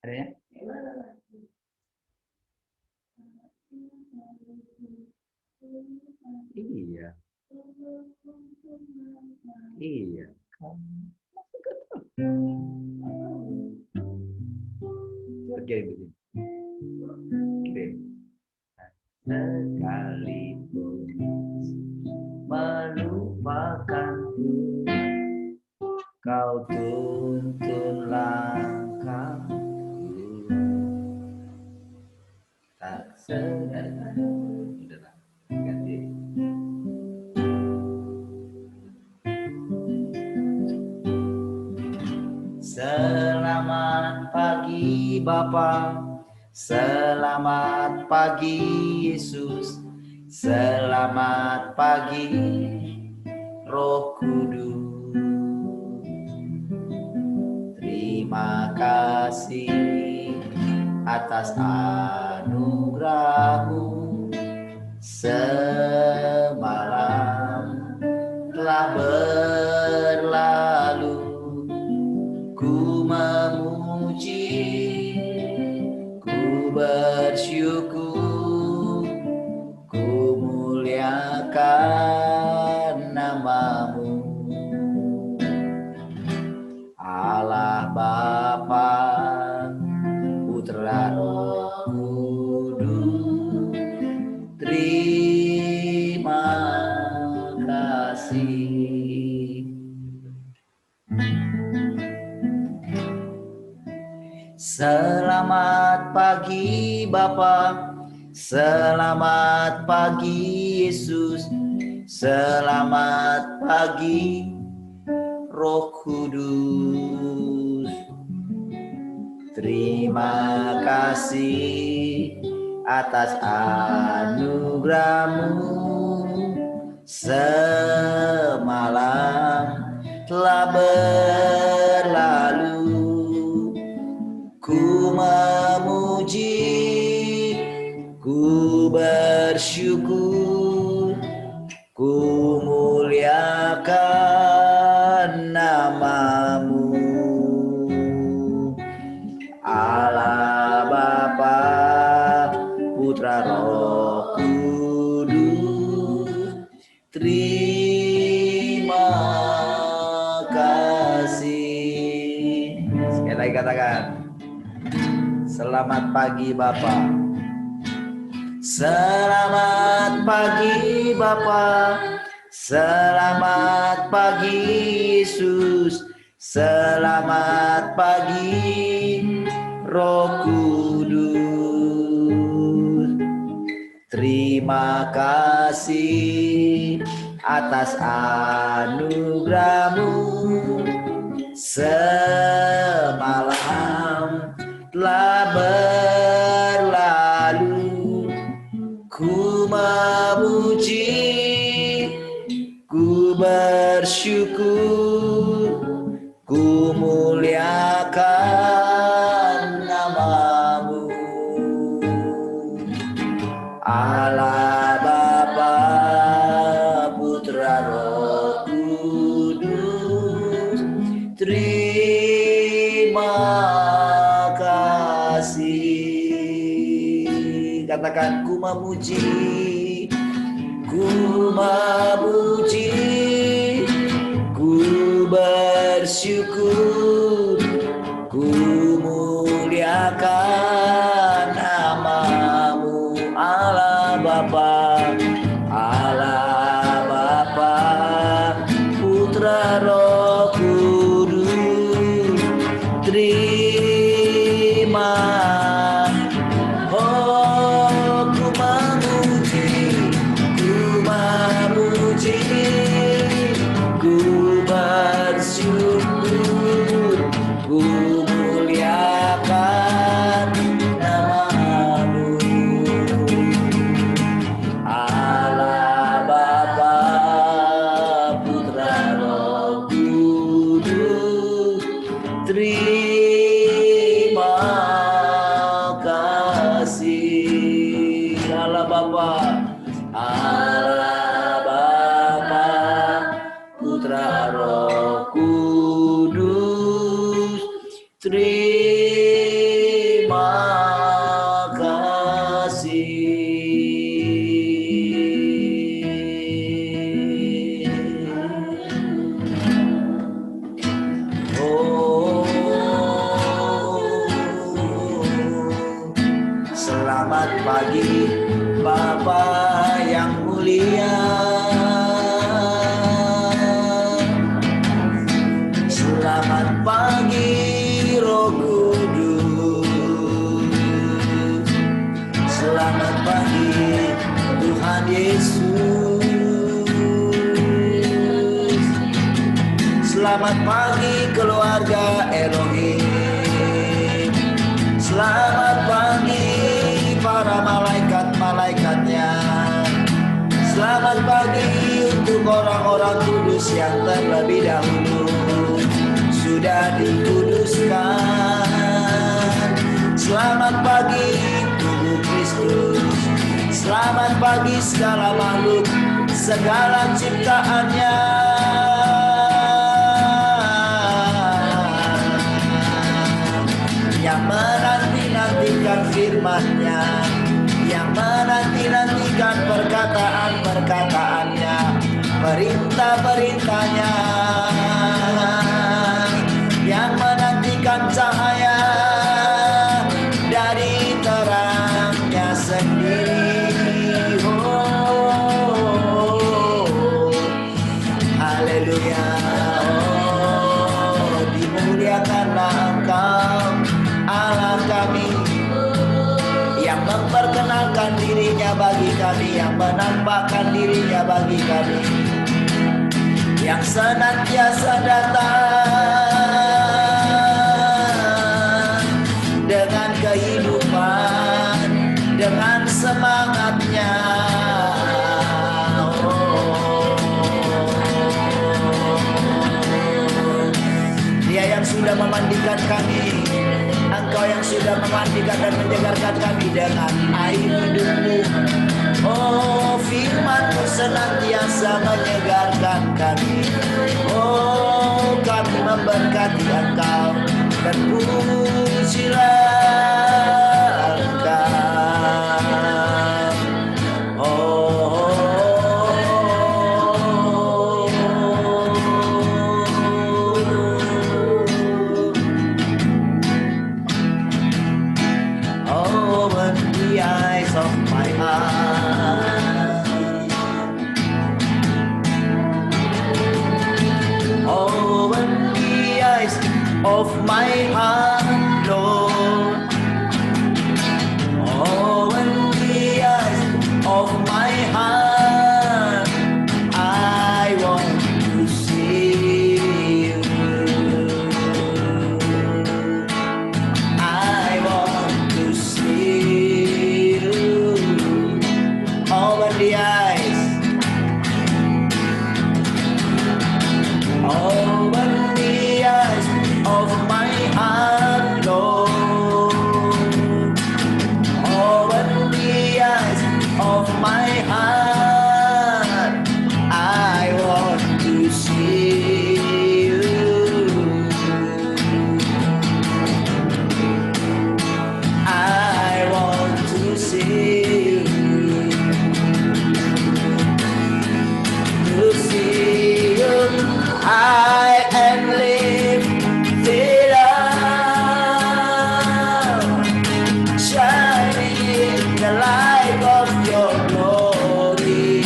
Ada ya? Iya. Iya. Oke, begini. Oke. Sekalipun melupakanku, kau tuntun langkahku, tak sedar. Udahlah, ganti. Selamat pagi Bapa, selamat pagi Yesus, selamat pagi Roh Kudus. Terima kasih atas anugerah-Mu, semalam telah berlalu. Ku memuji, ku bersyukur, ku muliakan nama-Mu. Allah Bapa, Putra Roh Kudus, terima kasih. Selamat pagi Bapa, selamat pagi Yesus, selamat pagi Roh Kudus. Terima kasih atas anugerah-Mu, semalam telah berlalu. Ku memuji, ku bersyukur, ku muliakan nama-Mu. Allah Bapa, Putra Roh Kudus, terima kasih. Sekali lagi katakan, selamat pagi Bapa. Selamat pagi Bapa, selamat pagi Yesus, selamat pagi Roh Kudus. Terima kasih atas anugerah-Mu, semalam telah berlalu. Ku memuji, ku bersyukur, ku muliakan nama-Mu. Allah Bapa, Putra Roh Kudus, terima kasih. Katakan, ku memuji, ku memuji, ku bersyukur, ku muliakan nama-Mu. Allah Bapa, Allah Bapa, Putra Roh Kudus, terima. Oh, ku memuji, ku bersyukur, ku muliakan nama-Mu. Allah Bapa, Putra Roh Kudus, terima kasih. Allah Bapa, Allah Bapa, Putra Roh Kudus, terima Selamat pagi Roh Kudus. Selamat pagi Tuhan Yesus. Selamat pagi keluarga Elohim. Selamat pagi para malaikat-malaikatnya. Selamat pagi untuk orang-orang kudus yang terlebih dahulu sudah dikuduskan. Selamat pagi tubuh Kristus. Selamat pagi segala makhluk, segala ciptaannya. Yang menanti-nantikan firman-Nya, yang menanti-nantikan perkataan-perkataannya, perintah-perintahnya, yang menantikan cahaya dari terangnya sendiri. Oh, haleluya. Oh, dimuliakanlah Engkau Allah kami, yang memperkenalkan dirinya bagi kami, yang menampakkan dirinya bagi kami, yang senantiasa datang dengan kehidupan, dengan semangatnya. Dia yang sudah memandikan kami, Engkau yang sudah memandikan dan menyegarkan kami dengan air hidup-Mu. Oh, firman-Mu senantiasa menyegarkan kami. Oh, kami memberkati Engkau dan pujilah Engkau. Of my heart, Lord. Open the eyes of my heart. I want to see you. I want to see you. Open the eyes. Open the eyes of my heart, Lord. Open the eyes of my heart. I want to see you. I want to see you. To see you. I am lifted up, shining in the light of your glory.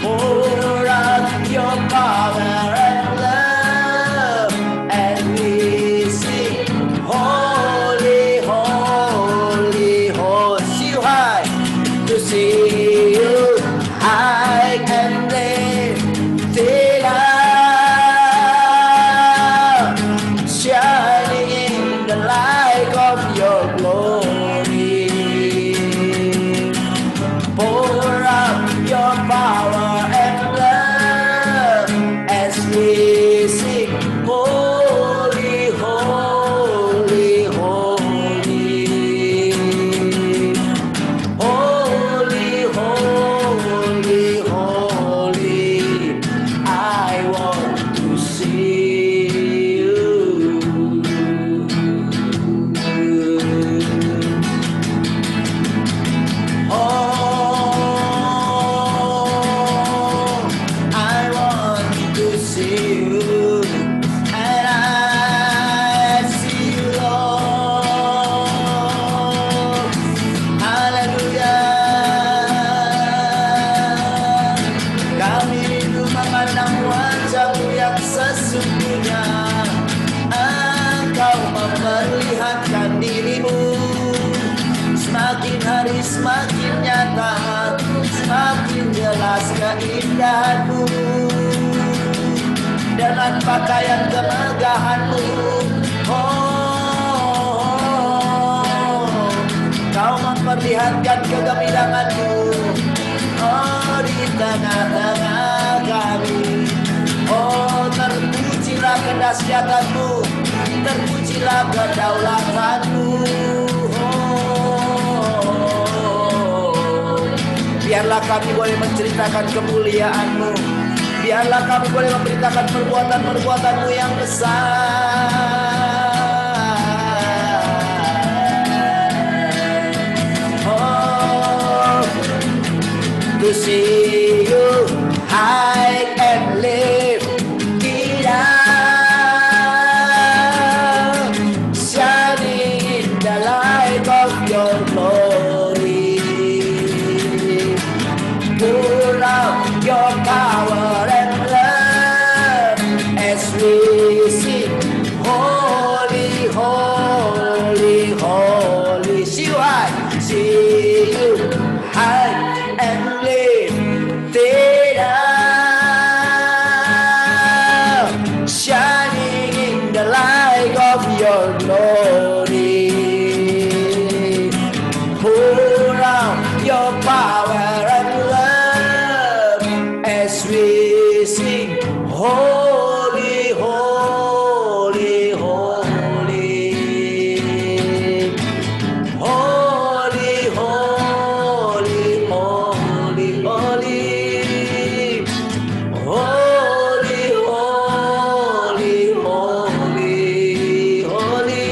Pour out your power and love, and we sing, holy, holy, holy. See you high, to see you. I can lifted up, shining in the light of your glory. Pour out your power and love as we sing, holy, holy, holy. Holy, holy, holy. I want to see you. Oh, I want to see you, and I see you, Lord. Hallelujah. Kami rindu memandang wajah-Mu yang sesungguhnya Engkau memperlihatkan dirimu. Semakin hari semakin nyata, semakin jelas keindahanmu. Dengan pakaian kemegahanmu, Kau memperlihatkan kegemilanganmu, di tengah-tengah kami. Terpujilah kedahsyatanmu, terpujilah kedaulatanmu. Biarlah kami boleh menceritakan kemuliaanmu, biarlah kami boleh memberitakan perbuatan-perbuatanmu yang besar. To see you high and live it up, shining in the light of your glory. Pour out your power and love as we sing, holy, holy, holy. See you high, see you high and lift it up, shining in the light of your glory. Pour out your power and love as we sing, holy, holy, holy. Holy, holy, holy, holy. Holy, holy, holy, holy.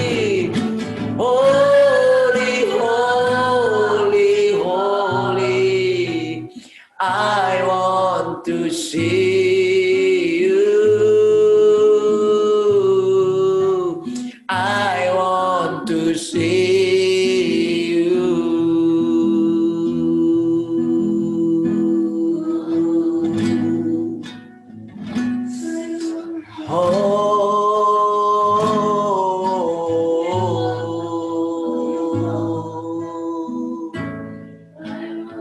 Holy, holy, holy. I want to see you. I want to see you.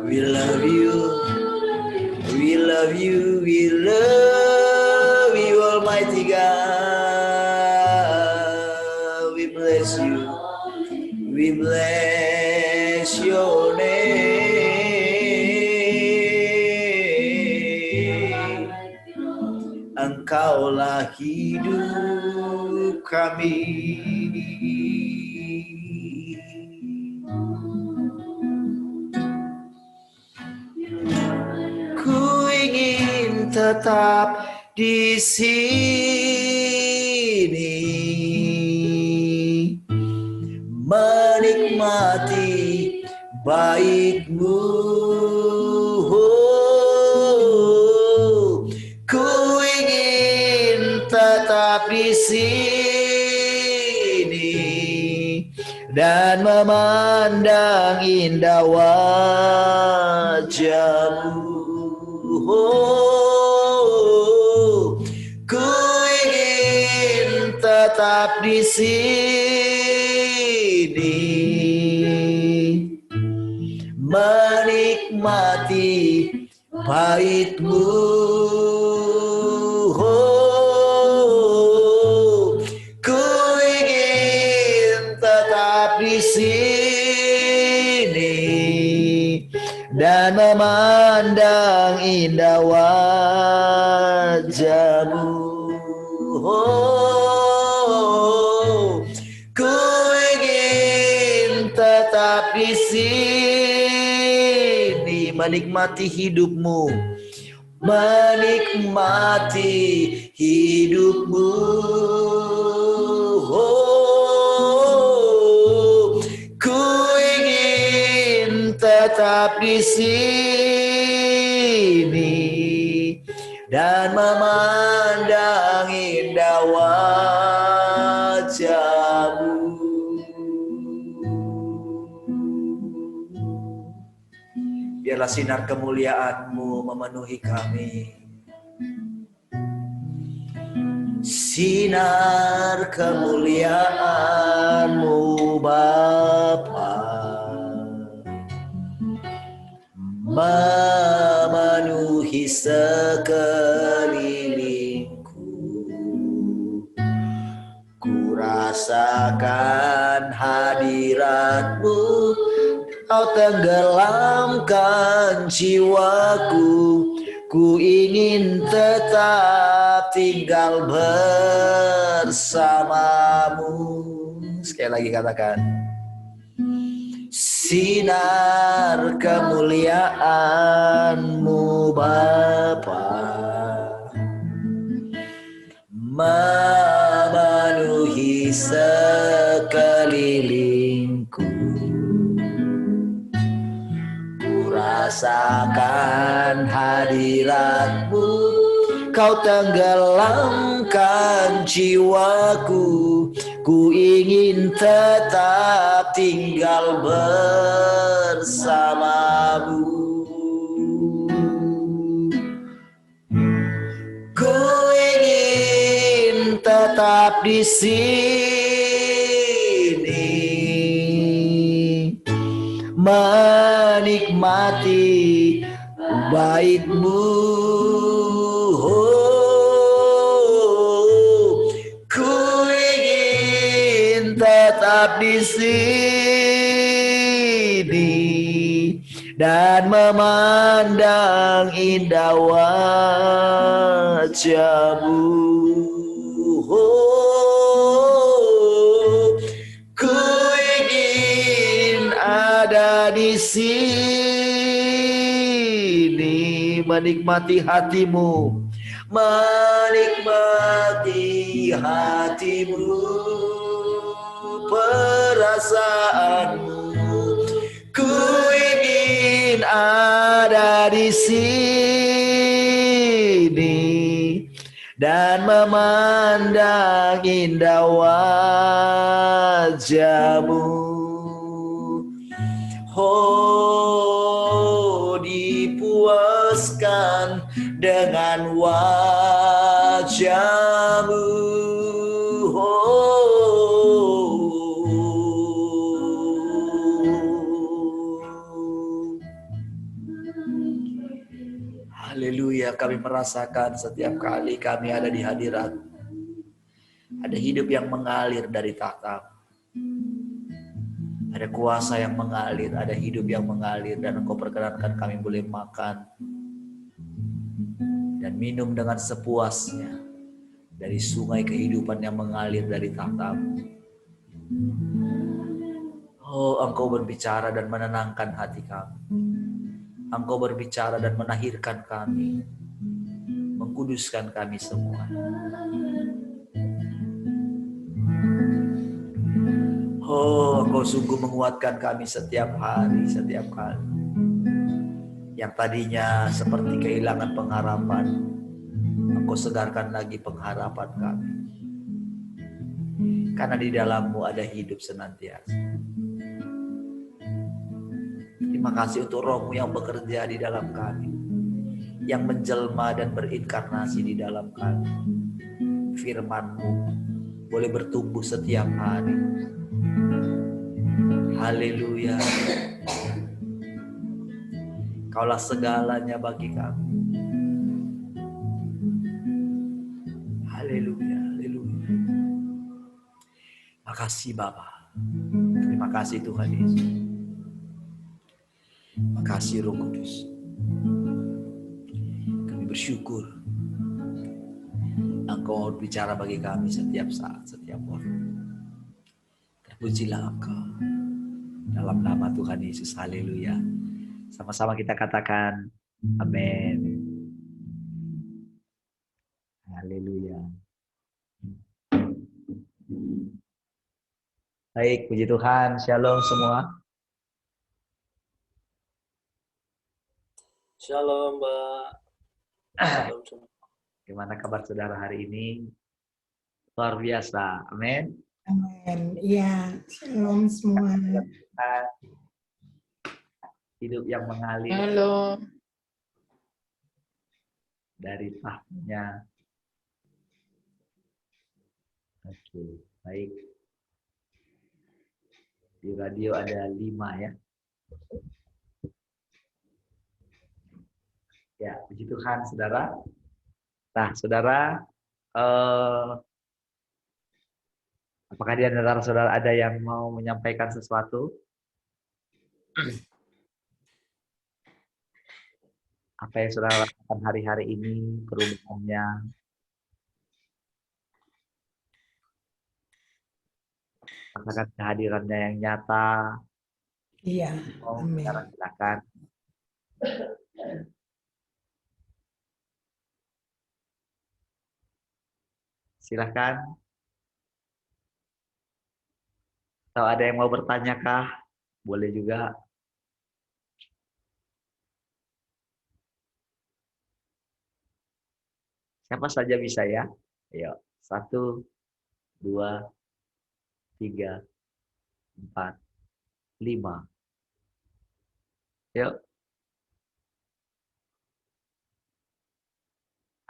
We love you, we love you, we love you, Almighty God. We bless you, we bless your name. Engkaulah hidup kami. Ku ingin tetap di sini, menikmati baik-Mu. Ku ingin tetap di sini dan memandang indah wajah-Mu. Ku ingin tetap di sini, menikmati bait-Mu. Ku ingin tetap di sini dan memandang indah wajah-Mu. Ku ingin tetap di sini, menikmati hidup-Mu, menikmati hidup-Mu. Ku ingin tetap di sini dan memandang indah wajah-Mu. Biarlah sinar kemuliaan-Mu memenuhi kami. sinar kemuliaan-Mu Bapa memenuhi sekelilingku. Ku rasakan hadirat-Mu, Kau tenggelamkan jiwaku. Ku ingin tetap tinggal bersamamu. Sekali lagi katakan. Sinar kemuliaan-Mu Bapa memenuhi sekelilingku. Ku rasakan hadirat-Mu, Kau tenggelamkan jiwaku. Ku ingin tetap tinggal bersamamu. Ku ingin tetap di sini, menikmati bait-Mu. Ku ingin tetap di sini dan memandang indah wajah-Mu. Ku ingin ada di sini, menikmati hati-Mu, menikmati hati-Mu, perasaan-Mu. Ku ingin ada di sini dan memandang indah wajah-Mu. Oh, dipuaskan dengan wajah-Mu. Haleluya, kami merasakan setiap kali kami ada di hadirat, ada hidup yang mengalir dari tahta. Ada kuasa yang mengalir, ada hidup yang mengalir, dan Engkau perkenankan kami boleh makan dan minum dengan sepuasnya dari sungai kehidupan yang mengalir dari tahta-Mu. Oh, Engkau berbicara dan menenangkan hati kami. Engkau berbicara dan menahirkan kami, mengkuduskan kami semua. Oh, Engkau sungguh menguatkan kami setiap hari, setiap kali. Yang tadinya seperti kehilangan pengharapan, Engkau segarkan lagi pengharapan kami. Karena di dalam-Mu ada hidup senantiasa. Terima kasih untuk Roh-Mu yang bekerja di dalam kami, yang menjelma dan berinkarnasi di dalam kami. Firman-Mu boleh bertumbuh setiap hari. Haleluya. Kaulah segalanya bagi kami. Haleluya, haleluya. Makasih Bapa. Terima kasih Tuhan Yesus. Makasih Roh Kudus. Kami bersyukur Engkau bicara bagi kami setiap saat, setiap waktu. Terpujilah Engkau. Dalam nama Tuhan Yesus, haleluya. Sama-sama kita katakan amin. Haleluya. Baik, puji Tuhan. Shalom semua. Shalom, Mbak. Shalom semua. Gimana kabar saudara hari ini? Luar biasa. Amin. Amin. Iya, shalom semua. Hidup yang mengalir. Halo. Dari tahtnya Oke, baik. Di radio ada 5 ya. Ya, puji Tuhan, saudara. Nah, saudara, apakah di antara saudara ada yang mau menyampaikan sesuatu? Apa yang saudara lakukan hari-hari ini, perubahannya, rasakan kehadirannya yang nyata? Iya, Oh, amin. saudara silakan. Silakan. Atau ada yang mau bertanya kah? Boleh juga. Siapa saja bisa ya. Ayo, 1, 2, 3, 4, 5. Yuk.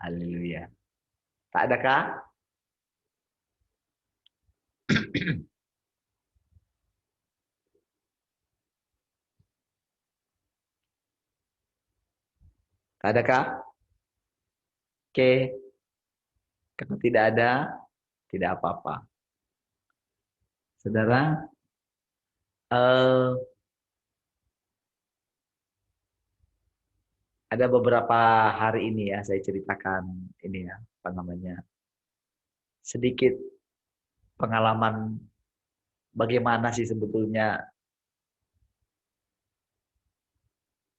Haleluya. Tak ada kah? Tak ada kah? Oke. Kalau tidak ada, tidak apa-apa. Saudara, eh, ada beberapa hari ini ya, saya ceritakan ini ya, apa namanya, sedikit pengalaman bagaimana sih sebetulnya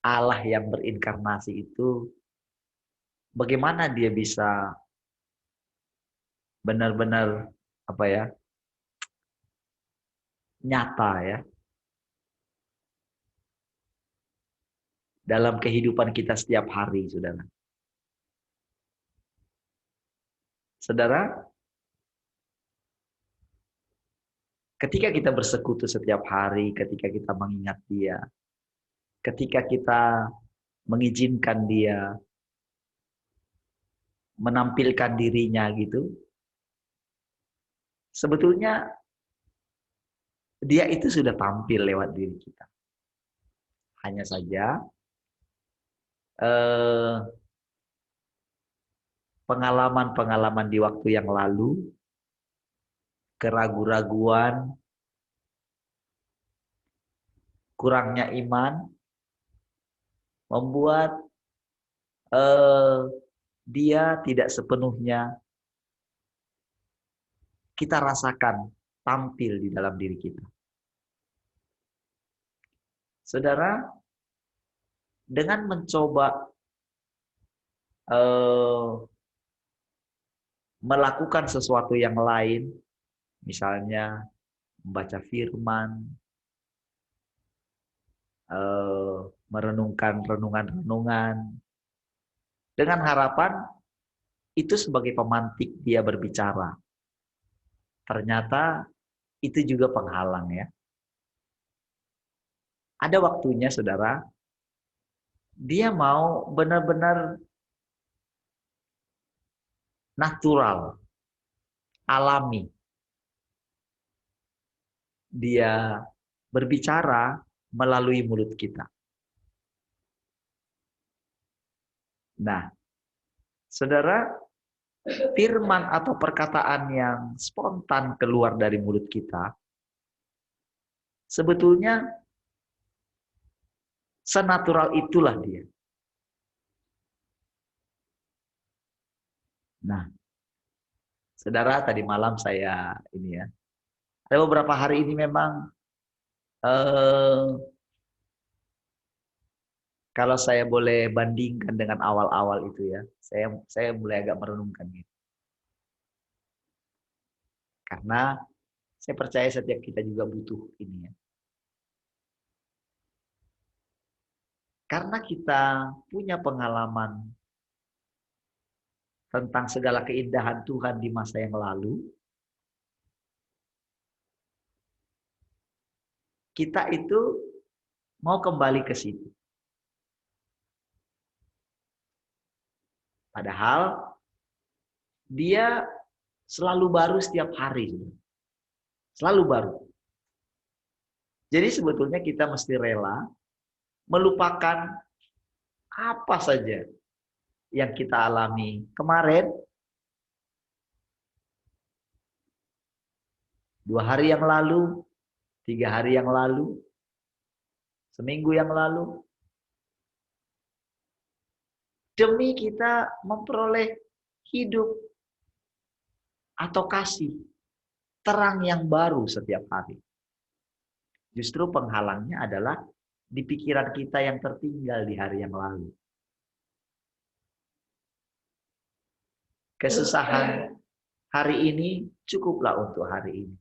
Allah yang berinkarnasi itu, bagaimana dia bisa benar-benar apa ya, nyata ya dalam kehidupan kita setiap hari, saudara. Saudara, ketika kita bersekutu setiap hari, ketika kita mengingat dia, ketika kita mengizinkan dia menampilkan dirinya gitu, sebetulnya dia itu sudah tampil lewat diri kita. Hanya saja pengalaman-pengalaman di waktu yang lalu, keraguan-raguan, kurangnya iman, membuat dia tidak sepenuhnya kita rasakan tampil di dalam diri kita. Saudara, dengan mencoba melakukan sesuatu yang lain, misalnya membaca firman, merenungkan renungan-renungan, dengan harapan itu sebagai pemantik dia berbicara. Ternyata itu juga penghalang ya. Ada waktunya saudara, dia mau benar-benar natural, alami. Dia berbicara melalui mulut kita. Nah, saudara, firman atau perkataan yang spontan keluar dari mulut kita, sebetulnya senatural itulah dia. Nah, saudara, tadi malam saya ini ya, ada beberapa hari ini memang kalau saya boleh bandingkan dengan awal-awal itu ya, saya mulai agak merenungkan gitu. Karena saya percaya setiap kita juga butuh ini ya. Karena kita punya pengalaman tentang segala keindahan Tuhan di masa yang lalu, kita itu mau kembali ke situ. Padahal dia Selalu baru setiap hari. Selalu baru. Jadi sebetulnya kita mesti rela melupakan apa saja yang kita alami kemarin, 2 hari yang lalu, 3 hari yang lalu, seminggu yang lalu, demi kita memperoleh hidup atau kasih terang yang baru setiap hari. Justru penghalangnya adalah di pikiran kita yang tertinggal di hari yang lalu. Kesusahan hari ini cukuplah untuk hari ini.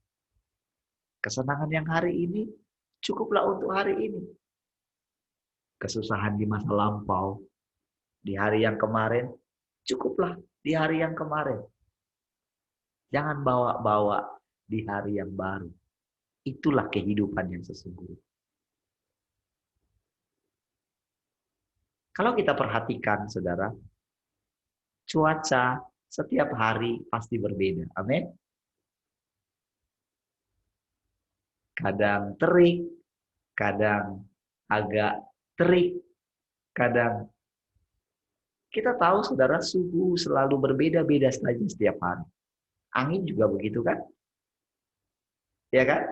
Kesenangan yang hari ini cukuplah untuk hari ini. Kesusahan di masa lampau, di hari yang kemarin, cukuplah di hari yang kemarin. Jangan bawa-bawa di hari yang baru. Itulah kehidupan yang sesungguhnya. Kalau kita perhatikan, saudara, cuaca setiap hari pasti berbeda. Amin. Kadang terik, kadang agak terik, kadang kita tahu, saudara, suhu selalu berbeda-beda saja setiap hari. Angin juga begitu kan? Ya kan?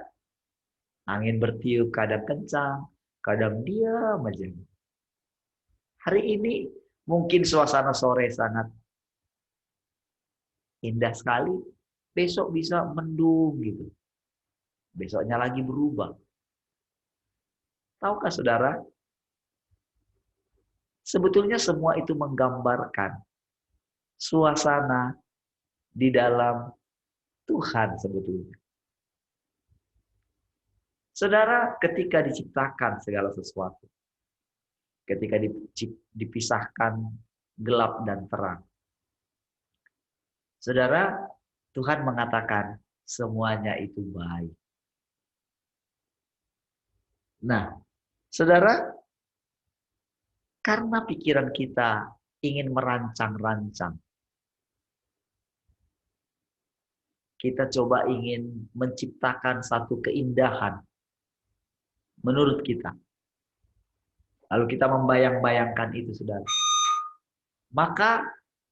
Angin bertiup kadang kencang, kadang diam aja. Hari ini mungkin suasana sore sangat indah sekali, besok bisa mendung gitu. Besoknya lagi berubah. Tahukah saudara? Sebetulnya semua itu menggambarkan suasana di dalam Tuhan sebetulnya. Saudara, ketika diciptakan segala sesuatu, ketika dipisahkan gelap dan terang, saudara, Tuhan mengatakan semuanya itu baik. Nah, saudara, karena pikiran kita ingin merancang-rancang, kita coba ingin menciptakan satu keindahan menurut kita. Lalu kita membayang-bayangkan itu, saudara. Maka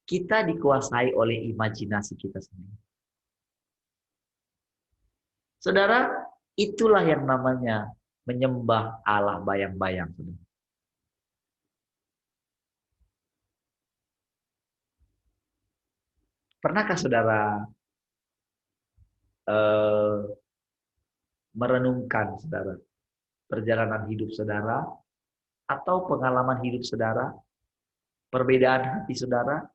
kita dikuasai oleh imajinasi kita sendiri. Saudara, itulah yang namanya menyembah Allah bayang-bayang. Pernahkah saudara merenungkan, saudara, perjalanan hidup saudara atau pengalaman hidup saudara, perbedaan hati saudara,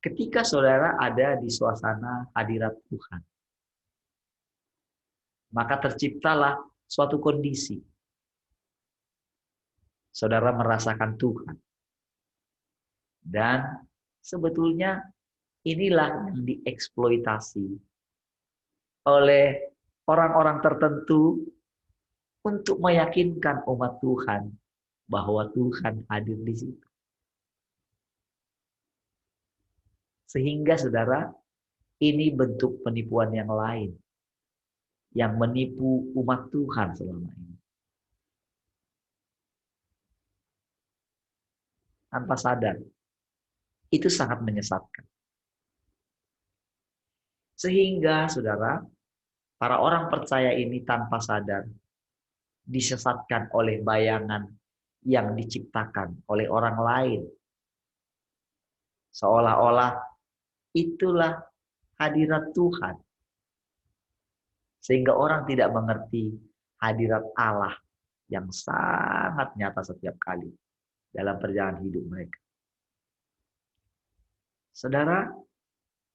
ketika saudara ada di suasana hadirat Tuhan? Maka terciptalah suatu kondisi. Saudara merasakan Tuhan. Dan sebetulnya inilah yang dieksploitasi oleh orang-orang tertentu untuk meyakinkan umat Tuhan bahwa Tuhan hadir di situ. Sehingga saudara, ini bentuk penipuan yang lain yang menipu umat Tuhan selama ini. Tanpa sadar. Itu sangat menyesatkan. Sehingga saudara, para orang percaya ini tanpa sadar disesatkan oleh bayangan yang diciptakan oleh orang lain. Seolah-olah itulah hadirat Tuhan. Sehingga orang tidak mengerti hadirat Allah yang sangat nyata setiap kali dalam perjalanan hidup mereka. Saudara,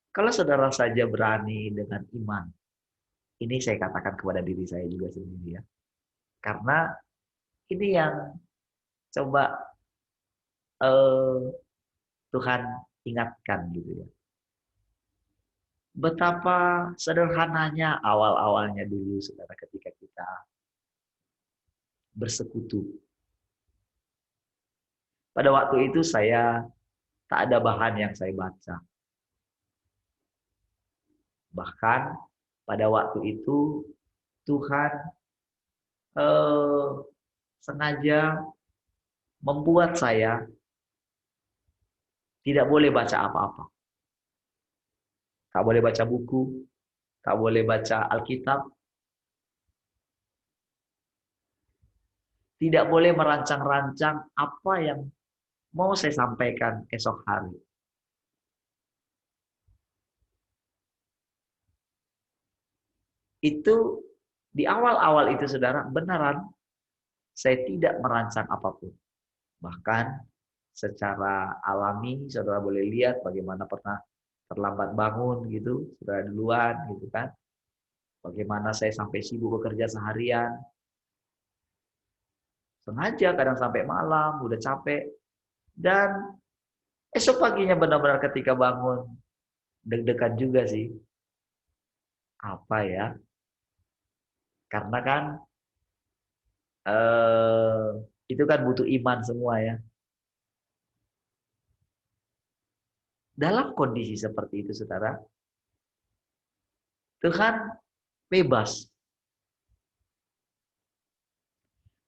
kalau saudara saja berani dengan iman, ini saya katakan kepada diri saya juga sendiri ya. Karena ini yang coba Tuhan ingatkan gitu ya. Betapa sederhananya awal-awalnya dulu, saudara, ketika kita bersekutu. Pada waktu itu saya tak ada bahan yang saya baca. Bahkan pada waktu itu Tuhan sengaja membuat saya tidak boleh baca apa-apa. Tak boleh baca buku, tak boleh baca Alkitab, tidak boleh merancang-rancang apa yang mau saya sampaikan esok hari. Itu di awal-awal itu saudara, beneran saya tidak merancang apapun. Bahkan secara alami saudara boleh lihat bagaimana pernah terlambat bangun gitu, saudara duluan gitu kan. Bagaimana saya sampai sibuk bekerja seharian. Sengaja kadang sampai malam, udah capek. Dan esok paginya benar-benar ketika bangun, deg-degan juga sih. Apa ya? Karena kan itu kan butuh iman semua ya. Dalam kondisi seperti itu, saudara, Tuhan bebas.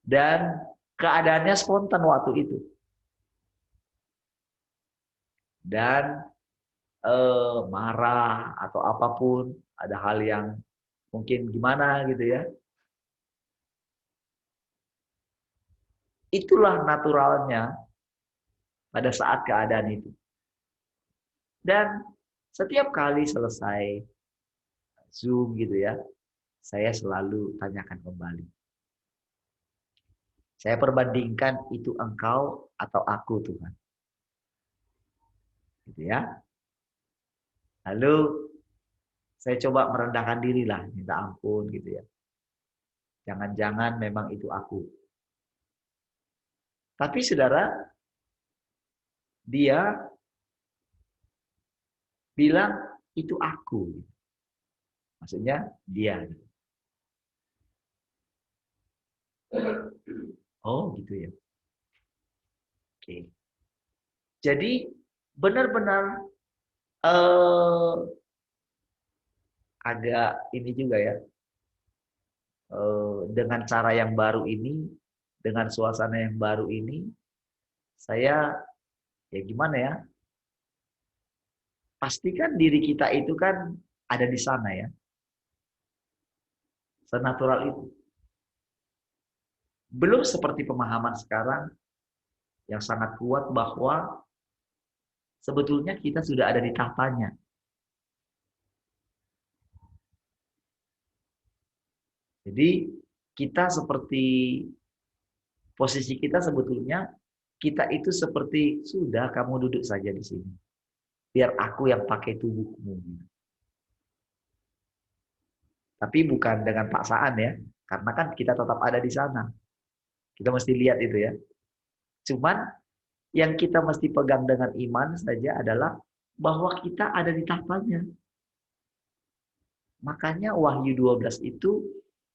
Dan keadaannya spontan waktu itu. Dan marah atau apapun, ada hal yang mungkin gimana gitu ya. Itulah naturalnya pada saat keadaan itu. Dan setiap kali selesai Zoom gitu ya, saya selalu tanyakan kembali. Saya perbandingkan itu engkau atau aku Tuhan. Gitu ya. Lalu saya coba merendahkan diri lah, minta ampun gitu ya. Jangan-jangan memang itu aku. Tapi saudara, dia bilang itu aku. Maksudnya dia. Oh gitu ya. Oke. Jadi benar-benar agak ini juga ya. Dengan cara yang baru ini, dengan suasana yang baru ini, saya ya gimana ya? Pastikan diri kita itu kan ada di sana ya. Senatural itu. Belum seperti pemahaman sekarang yang sangat kuat bahwa sebetulnya kita sudah ada di tahtanya. Jadi kita seperti posisi kita sebetulnya kita itu seperti sudah kamu duduk saja di sini. Biar aku yang pakai tubuhmu. Tapi bukan dengan paksaan ya. Karena kan kita tetap ada di sana. Kita mesti lihat itu ya. Cuman yang kita mesti pegang dengan iman saja adalah bahwa kita ada di tahtanya. Makanya Wahyu 12 itu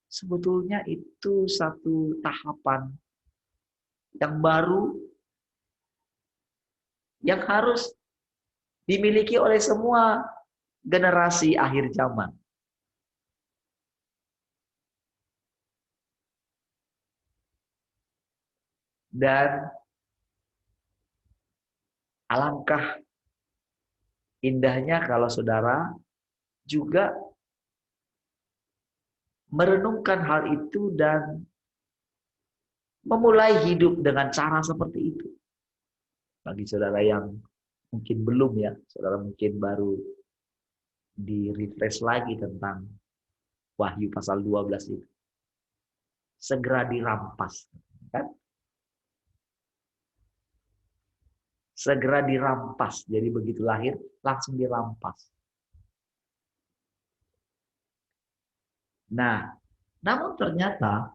sebetulnya itu satu tahapan yang baru yang harus dimiliki oleh semua generasi akhir zaman. Dan alangkah indahnya kalau saudara juga merenungkan hal itu dan memulai hidup dengan cara seperti itu. Bagi saudara yang mungkin belum ya, saudara mungkin baru di-refresh lagi tentang Wahyu pasal 12 itu. Segera dirampas. Kan? Segera dirampas. Jadi begitu lahir, langsung dirampas. Nah, namun ternyata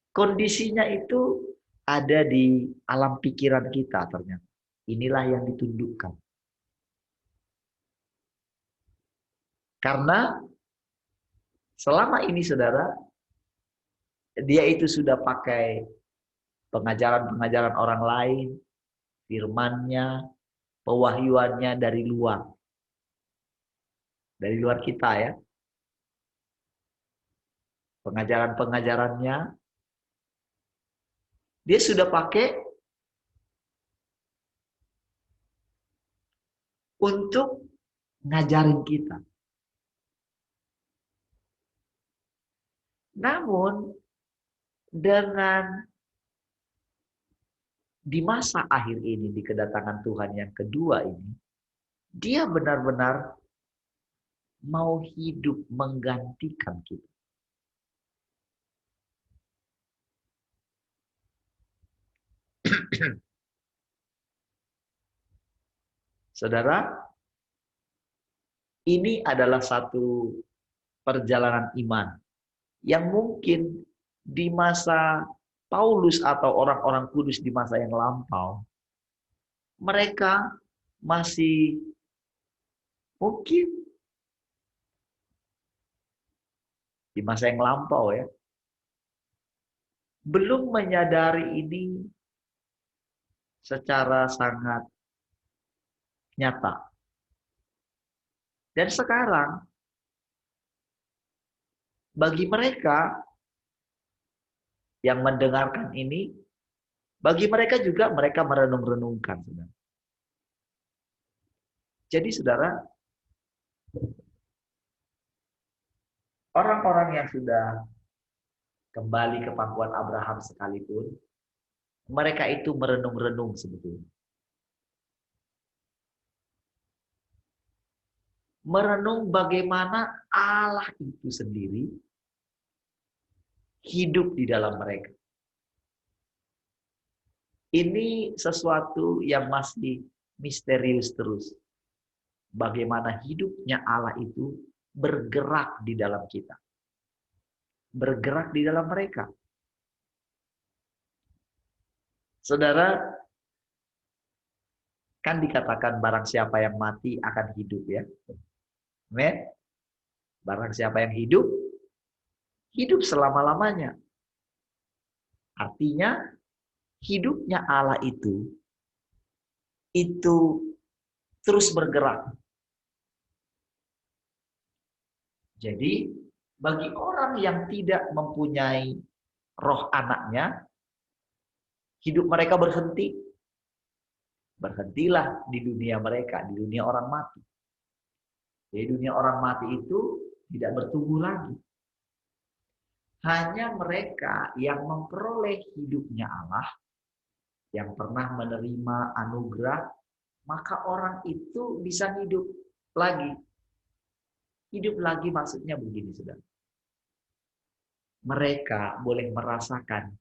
kondisinya itu ada di alam pikiran kita ternyata. Inilah yang ditundukkan. Karena selama ini saudara, dia itu sudah pakai pengajaran-pengajaran orang lain, firman-Nya, pewahyuannya dari luar. dari luar kita ya. Pengajaran-pengajarannya dia sudah pakai untuk ngajarin kita. Namun dengan di masa akhir ini, di kedatangan Tuhan yang kedua ini, dia benar-benar mau hidup menggantikan kita. Saudara, ini adalah satu perjalanan iman yang mungkin di masa Paulus atau orang-orang kudus di masa yang lampau, mereka masih mungkin di masa yang lampau ya, belum menyadari ini secara sangat nyata. Dan sekarang bagi mereka yang mendengarkan ini, bagi mereka juga mereka merenung-renungkan. Jadi saudara, orang-orang yang sudah kembali ke pangkuan Abraham sekalipun, mereka itu merenung-renung sebetulnya. Merenung bagaimana Allah itu sendiri hidup di dalam mereka. Ini sesuatu yang masih misterius terus. Bagaimana hidupnya Allah itu bergerak di dalam kita. Bergerak di dalam mereka. Saudara, kan dikatakan barang siapa yang mati akan hidup ya. Amen. Barang siapa yang hidup, hidup selama-lamanya. Artinya, hidupnya Allah itu terus bergerak. Jadi, bagi orang yang tidak mempunyai roh anaknya, hidup mereka berhenti. Berhentilah di dunia mereka, di dunia orang mati. Di dunia orang mati itu tidak bertumbuh lagi. Hanya mereka yang memperoleh hidupnya Allah, yang pernah menerima anugerah, maka orang itu bisa hidup lagi. Hidup lagi maksudnya begini, saudara. Mereka boleh merasakan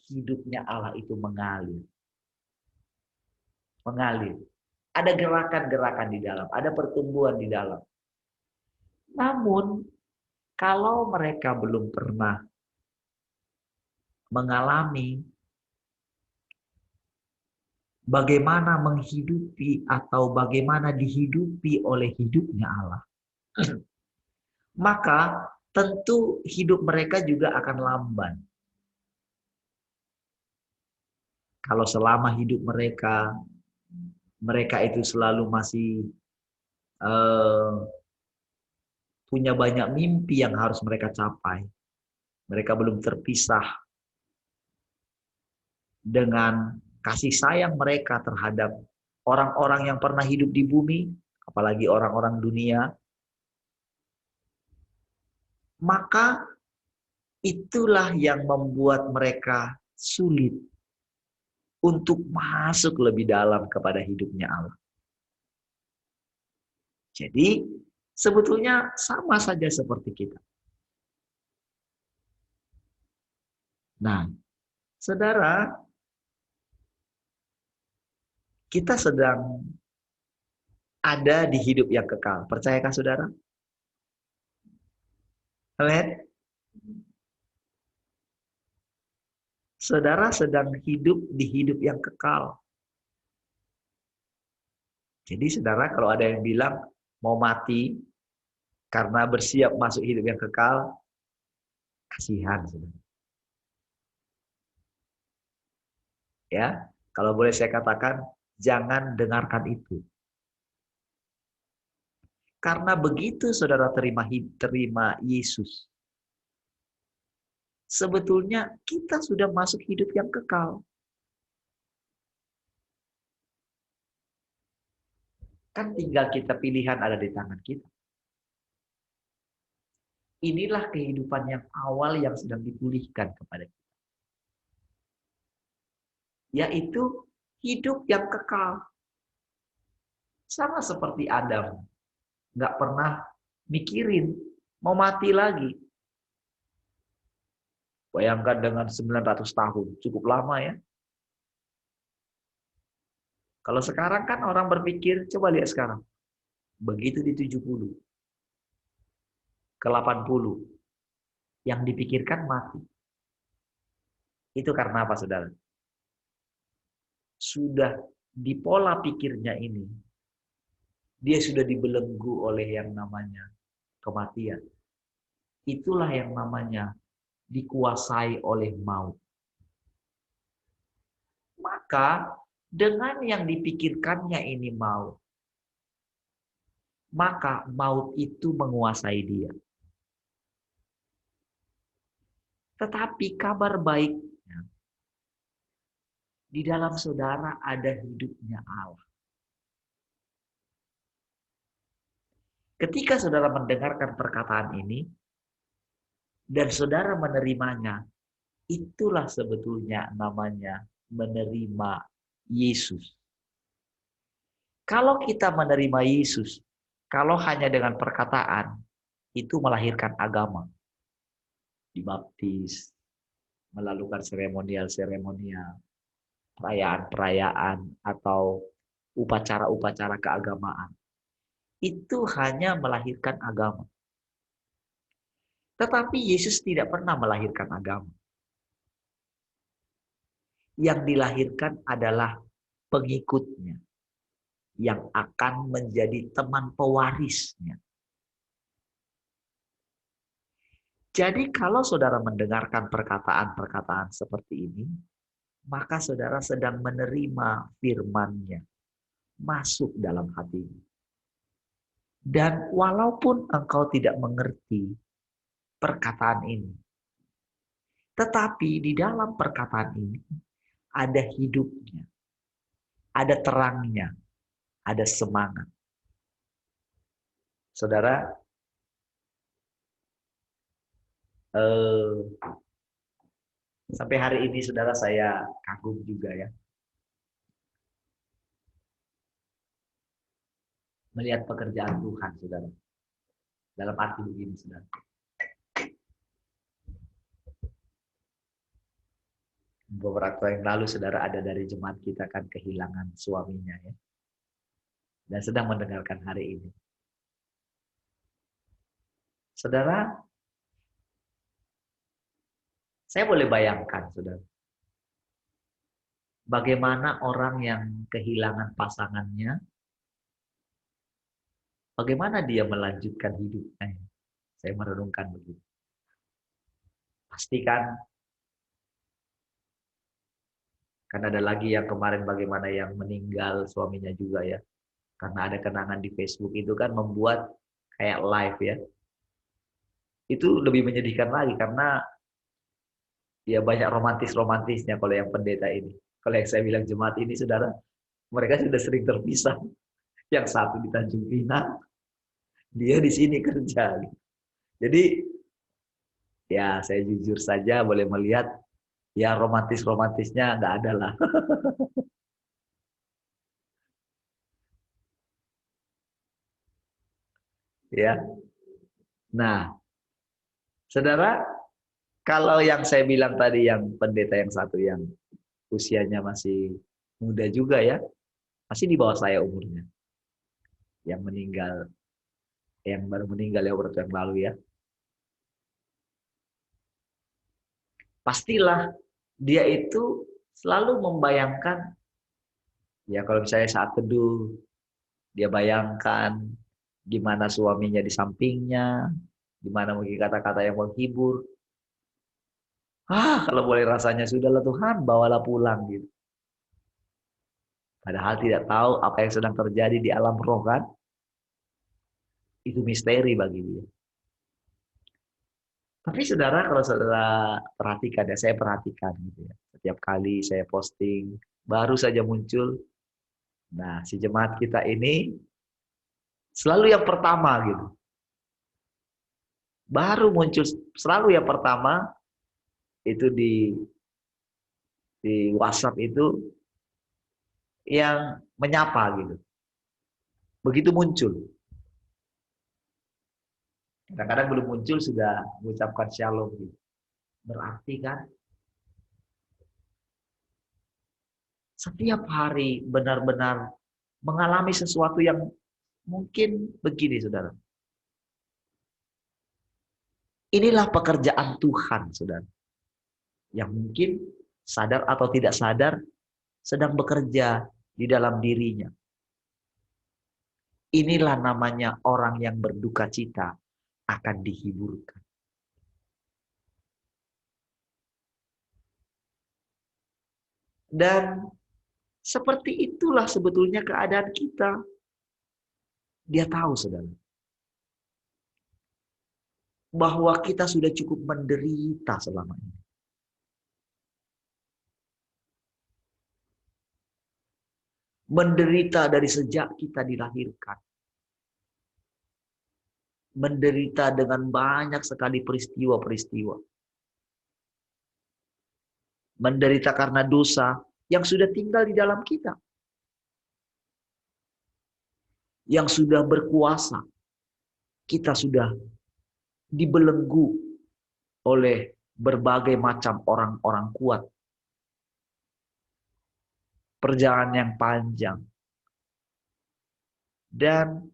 hidupnya Allah itu mengalir. Mengalir. Ada gerakan-gerakan di dalam, ada pertumbuhan di dalam. Namun, kalau mereka belum pernah mengalami bagaimana menghidupi atau bagaimana dihidupi oleh hidupnya Allah, maka tentu hidup mereka juga akan lamban. Kalau selama hidup mereka itu selalu masih punya banyak mimpi yang harus mereka capai. Mereka belum terpisah dengan kasih sayang mereka terhadap orang-orang yang pernah hidup di bumi, apalagi orang-orang dunia. Maka itulah yang membuat mereka sulit untuk masuk lebih dalam kepada hidupnya Allah. Jadi sebetulnya sama saja seperti kita. Nah, saudara, kita sedang ada di hidup yang kekal. Percayakah saudara? Amin. Saudara sedang hidup di hidup yang kekal. Jadi saudara, kalau ada yang bilang mau mati karena bersiap masuk hidup yang kekal, kasihan saudara. Ya, kalau boleh saya katakan, jangan dengarkan itu. Karena begitu saudara terima Yesus, sebetulnya kita sudah masuk hidup yang kekal. Kan tinggal kita pilihan ada di tangan kita. Inilah kehidupan yang awal yang sedang dipulihkan kepada kita. Yaitu hidup yang kekal. Sama seperti Adam. Nggak pernah mikirin mau mati lagi. Bayangkan dengan 900 tahun. Cukup lama ya. Kalau sekarang kan orang berpikir, coba lihat sekarang. Begitu di 70. Ke 80. Yang dipikirkan mati. Itu karena apa, saudara? Sudah di pola pikirnya ini, dia sudah dibelenggu oleh yang namanya kematian. Itulah yang namanya dikuasai oleh maut. Maka dengan yang dipikirkannya ini maut, maka maut itu menguasai dia. Tetapi kabar baiknya, di dalam saudara ada hidupnya Allah. Ketika saudara mendengarkan perkataan ini, dan saudara menerimanya, itulah sebetulnya namanya menerima Yesus. Kalau kita menerima Yesus, kalau hanya dengan perkataan, itu melahirkan agama. Dibaptis, melakukan seremonial-seremonial, perayaan-perayaan, atau upacara-upacara keagamaan. Itu hanya melahirkan agama. Tetapi Yesus tidak pernah melahirkan agama. Yang dilahirkan adalah pengikutnya, yang akan menjadi teman pewarisnya. Jadi kalau saudara mendengarkan perkataan-perkataan seperti ini, maka saudara sedang menerima firman-Nya masuk dalam hatimu. Dan walaupun engkau tidak mengerti perkataan ini, tetapi di dalam perkataan ini ada hidupnya, ada terangnya, ada semangat. Saudara, sampai hari ini saudara saya kagum juga ya. Melihat pekerjaan Tuhan, saudara. Dalam arti begini, saudara. Beberapa yang lalu, saudara, ada dari jemaat kita kan kehilangan suaminya ya. Dan sedang mendengarkan hari ini. Saudara, saya boleh bayangkan, saudara. Bagaimana orang yang kehilangan pasangannya, bagaimana dia melanjutkan hidupnya. Saya merenungkan begitu. Pastikan, kan ada lagi yang kemarin bagaimana yang meninggal suaminya juga ya. Karena ada kenangan di Facebook itu kan membuat kayak live ya. Itu lebih menyedihkan lagi karena ya banyak romantis-romantisnya kalau yang pendeta ini. Kalau yang saya bilang jemaat ini, saudara, mereka sudah sering terpisah. Yang satu di Tanjung Pinang, dia di sini kerja. Jadi ya saya jujur saja boleh melihat ya romantis-romantisnya nggak ada lah. Ya. Nah, saudara, kalau yang saya bilang tadi yang pendeta yang satu yang usianya masih muda juga ya, masih di bawah saya umurnya. Yang meninggal, yang baru meninggal ya waktu yang lalu ya. Pastilah dia itu selalu membayangkan, ya kalau misalnya saat teduh, dia bayangkan gimana suaminya di sampingnya, gimana mungkin kata-kata yang menghibur. Kalau boleh rasanya sudahlah Tuhan, bawalah pulang gitu. Padahal tidak tahu apa yang sedang terjadi di alam roh kan. Itu misteri bagi dia. Tapi saudara, kalau saudara perhatikan ya, saya perhatikan gitu ya. Setiap kali saya posting, baru saja muncul. Nah, si jemaat kita ini selalu yang pertama gitu. Baru muncul selalu yang pertama itu di WhatsApp itu yang menyapa gitu. Begitu muncul. Kadang-kadang belum muncul sudah mengucapkan shalom gitu. Berarti kan setiap hari benar-benar mengalami sesuatu yang mungkin begini, saudara. Inilah pekerjaan Tuhan, saudara. Yang mungkin sadar atau tidak sadar sedang bekerja di dalam dirinya. Inilah namanya orang yang berduka cita akan dihiburkan. Dan seperti itulah sebetulnya keadaan kita. Dia tahu, saudara, bahwa kita sudah cukup menderita selama ini. Menderita dari sejak kita dilahirkan. Menderita dengan banyak sekali peristiwa-peristiwa. Menderita karena dosa yang sudah tinggal di dalam kita. Yang sudah berkuasa. Kita sudah dibelenggu oleh berbagai macam orang-orang kuat. Perjalanan yang panjang. Dan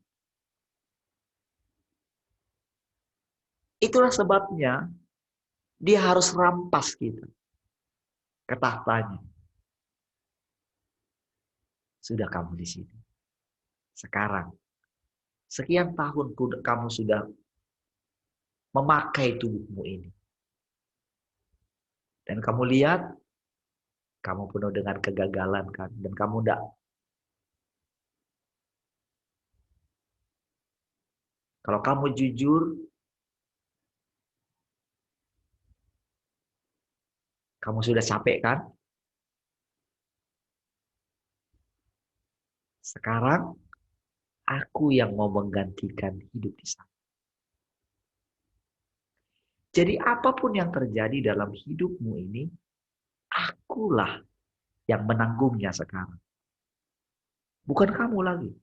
itulah sebabnya dia harus rampas kita ke tahtanya. Sudah kamu di sini. Sekarang, sekian tahun kamu sudah memakai tubuhmu ini. Dan kamu lihat, kamu penuh dengan kegagalan kan. Dan kamu tidak. Kalau kamu jujur, kamu sudah capek kan? Sekarang, aku yang mau menggantikan hidup di sana. Jadi apapun yang terjadi dalam hidupmu ini, akulah yang menanggungnya sekarang. Bukan kamu lagi.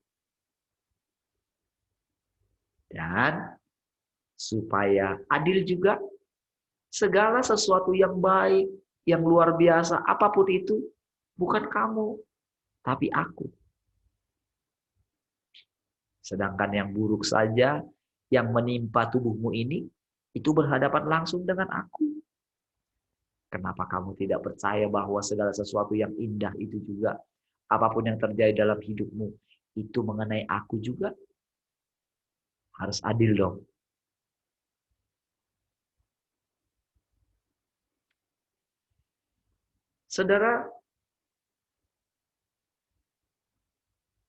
Dan supaya adil juga, segala sesuatu yang baik, yang luar biasa, apapun itu, bukan kamu, tapi aku. Sedangkan yang buruk saja, yang menimpa tubuhmu ini, itu berhadapan langsung dengan aku. Kenapa kamu tidak percaya bahwa segala sesuatu yang indah itu juga, apapun yang terjadi dalam hidupmu, itu mengenai aku juga? Harus adil dong. Saudara,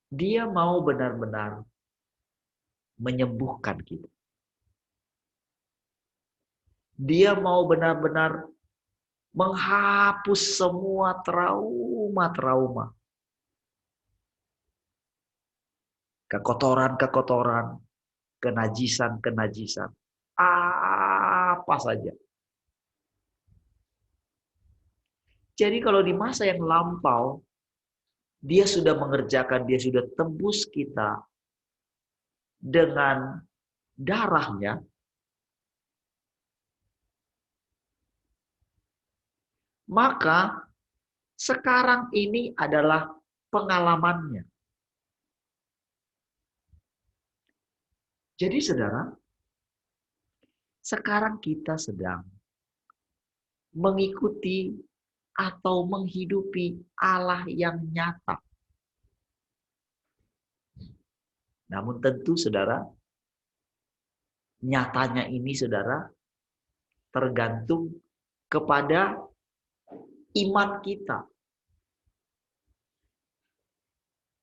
dia mau benar-benar menyembuhkan kita. Dia mau benar-benar menghapus semua trauma-trauma. Kekotoran-kekotoran, kenajisan-kenajisan. Apa saja. Jadi kalau di masa yang lampau, dia sudah mengerjakan, dia sudah tebus kita dengan darahnya, maka sekarang ini adalah pengalamannya. Jadi saudara, sekarang kita sedang mengikuti atau menghidupi Allah yang nyata. Namun tentu saudara, nyatanya ini saudara, tergantung kepada iman kita.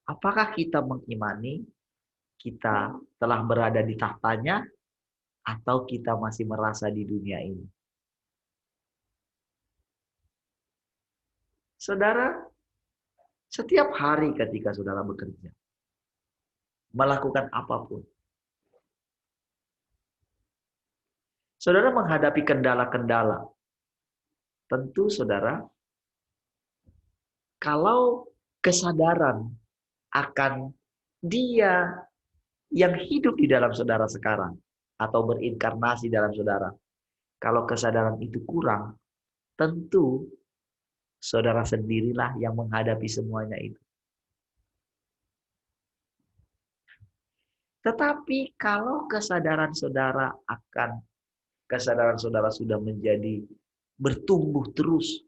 Apakah kita mengimani kita telah berada di tahtanya atau kita masih merasa di dunia ini. Saudara, setiap hari ketika saudara bekerja, melakukan apapun, saudara menghadapi kendala-kendala. Tentu saudara, kalau kesadaran akan Dia yang hidup di dalam saudara sekarang atau berinkarnasi dalam saudara, kalau kesadaran itu kurang, tentu saudara sendirilah yang menghadapi semuanya itu. Tetapi kalau kesadaran saudara sudah menjadi bertumbuh terus,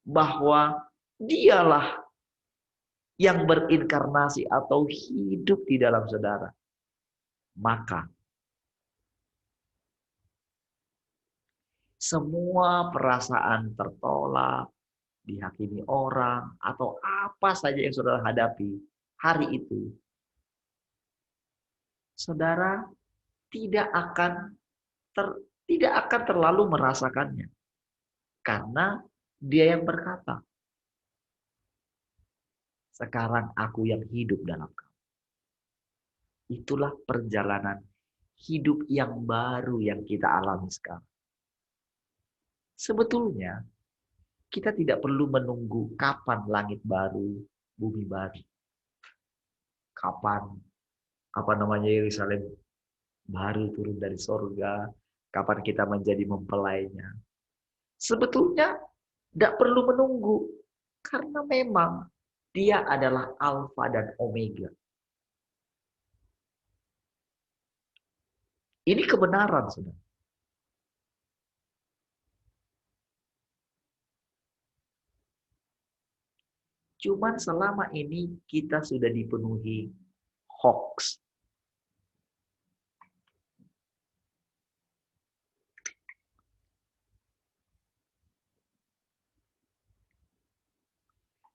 bahwa Dialah yang berinkarnasi atau hidup di dalam saudara, maka semua perasaan tertolak, dihakimi orang, atau apa saja yang saudara hadapi hari itu, saudara tidak akan terlalu merasakannya. Karena Dia yang berkata, sekarang aku yang hidup dalam kamu. Itulah perjalanan hidup yang baru yang kita alami sekarang. Sebetulnya, kita tidak perlu menunggu kapan langit baru, bumi baru. Kapan Yerusalem baru turun dari sorga, kapan kita menjadi mempelainya. Sebetulnya tidak perlu menunggu, karena memang Dia adalah Alfa dan Omega. Ini kebenaran, saudara. Cuman selama ini kita sudah dipenuhi hoax.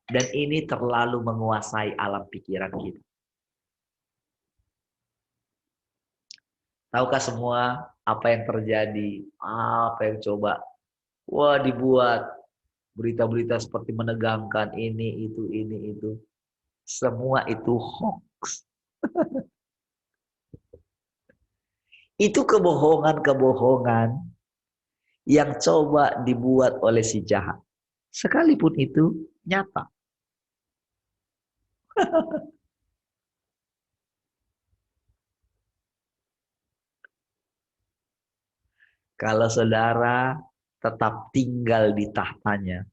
Dan ini terlalu menguasai alam pikiran kita. Tahukah semua apa yang terjadi? Apa yang coba? Wah, dibuat berita-berita seperti menegangkan ini, itu. Semua itu hoax. Itu kebohongan-kebohongan yang coba dibuat oleh si jahat. Sekalipun itu nyata. Kalau saudara tetap tinggal di tahtanya,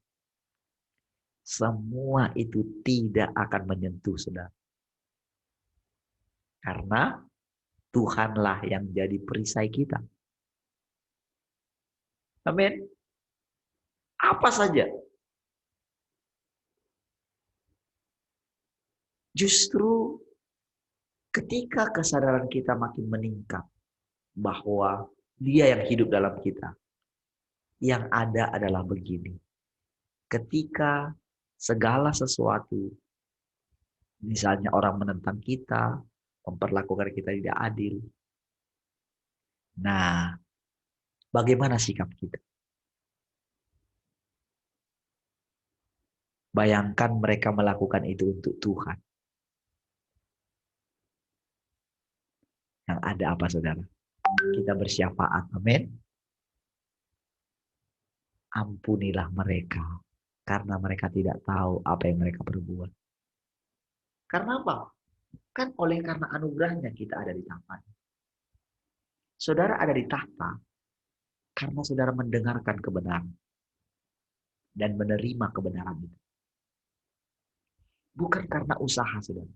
semua itu tidak akan menyentuh saudara. Karena Tuhanlah yang jadi perisai kita. Amin. Apa saja. Justru ketika kesadaran kita makin meningkat bahwa Dia yang hidup dalam kita, yang ada adalah begini. Ketika segala sesuatu, misalnya orang menentang kita, memperlakukan kita tidak adil. Nah, bagaimana sikap kita? Bayangkan mereka melakukan itu untuk Tuhan. Yang ada apa, saudara? Kita bersyafaat. Amin. Ampunilah mereka, karena mereka tidak tahu apa yang mereka perbuat. Karena apa? Kan karena anugerahnya kita ada di tahta. Saudara ada di tahta karena saudara mendengarkan kebenaran dan menerima kebenaran itu. Bukan karena usaha, saudara.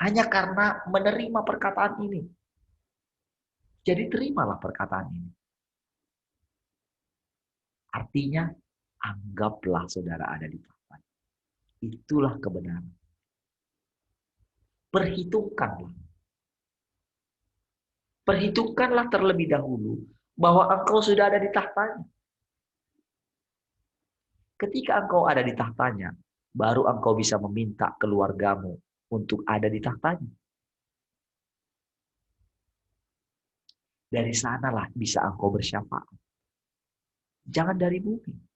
Hanya karena menerima perkataan ini. Jadi terimalah perkataan ini. Artinya, anggaplah saudara ada di tahta. Itulah kebenaran. Perhitungkanlah. Perhitungkanlah terlebih dahulu bahwa engkau sudah ada di tahtanya. Ketika engkau ada di tahtanya, baru engkau bisa meminta keluargamu untuk ada di tahtanya. Dari sanalah bisa engkau bersyafaat. Jangan dari bumi.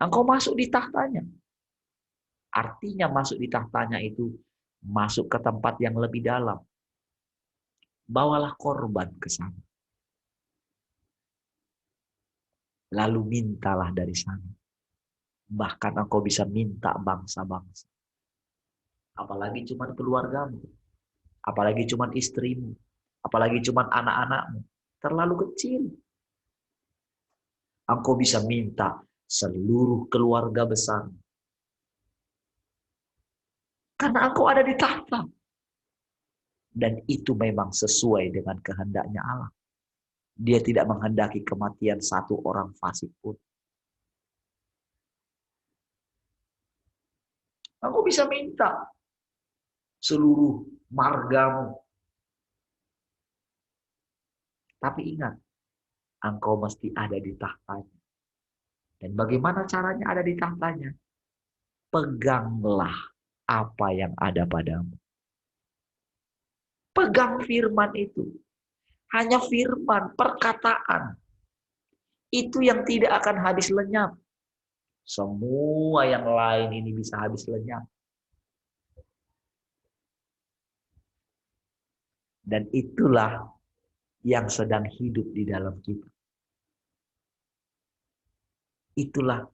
Engkau masuk di tahtanya. Artinya masuk di tahtanya itu masuk ke tempat yang lebih dalam. Bawalah korban ke sana. Lalu mintalah dari sana. Bahkan engkau bisa minta bangsa-bangsa. Apalagi cuma keluargamu. Apalagi cuma istrimu. Apalagi cuma anak-anakmu. Terlalu kecil. Engkau bisa minta seluruh keluarga besar. Karena engkau ada di tahta. Dan itu memang sesuai dengan kehendaknya Allah. Dia tidak menghendaki kematian satu orang fasik pun. Engkau bisa minta seluruh margamu. Tapi ingat, engkau mesti ada di tahtanya. Dan bagaimana caranya ada di tahtanya? Peganglah apa yang ada padamu. Pegang firman itu. Hanya firman, perkataan. Itu yang tidak akan habis lenyap. Semua yang lain ini bisa habis lenyap. Dan itulah yang sedang hidup di dalam kita. Itulah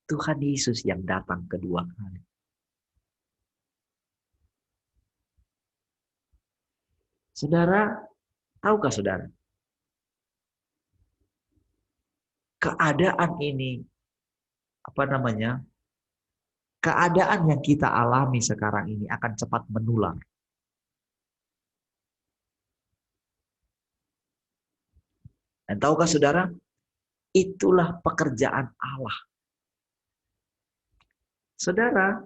Tuhan Yesus yang datang kedua kali. Saudara, tahukah saudara? Keadaan ini, keadaan yang kita alami sekarang ini akan cepat menular. Dan tahukah saudara? Itulah pekerjaan Allah. Saudara,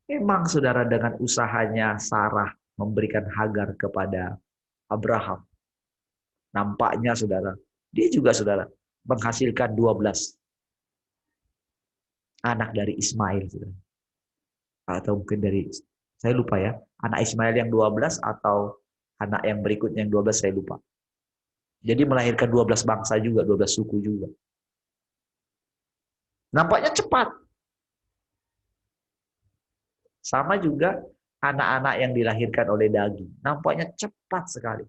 memang saudara dengan usahanya Sarah memberikan Hagar kepada Abraham. Nampaknya saudara, dia juga saudara menghasilkan 12 anak dari Ismail. Saudara. Atau mungkin dari, saya lupa ya, anak Ismail yang 12 atau anak yang berikutnya yang 12 saya lupa. Jadi melahirkan 12 bangsa juga, 12 suku juga. Nampaknya cepat. Sama juga anak-anak yang dilahirkan oleh daging. Nampaknya cepat sekali.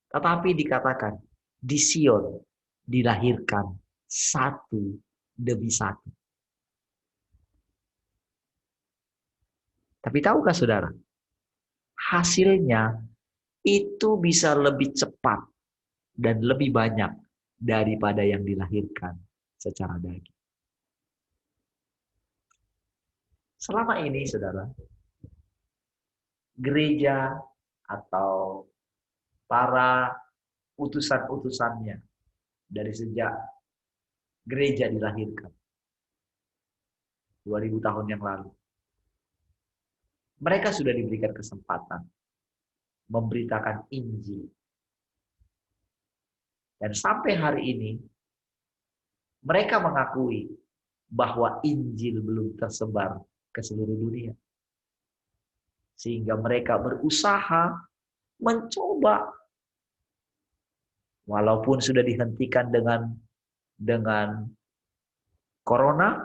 Tetapi dikatakan, di Sion dilahirkan satu demi satu. Tapi tahukah saudara? Hasilnya itu bisa lebih cepat dan lebih banyak daripada yang dilahirkan secara daging. Selama ini, saudara, gereja atau para utusan-utusannya dari sejak gereja dilahirkan 2000 tahun yang lalu, mereka sudah diberikan kesempatan memberitakan Injil. Dan sampai hari ini, mereka mengakui bahwa Injil belum tersebar ke seluruh dunia. Sehingga mereka berusaha mencoba. Walaupun sudah dihentikan dengan corona,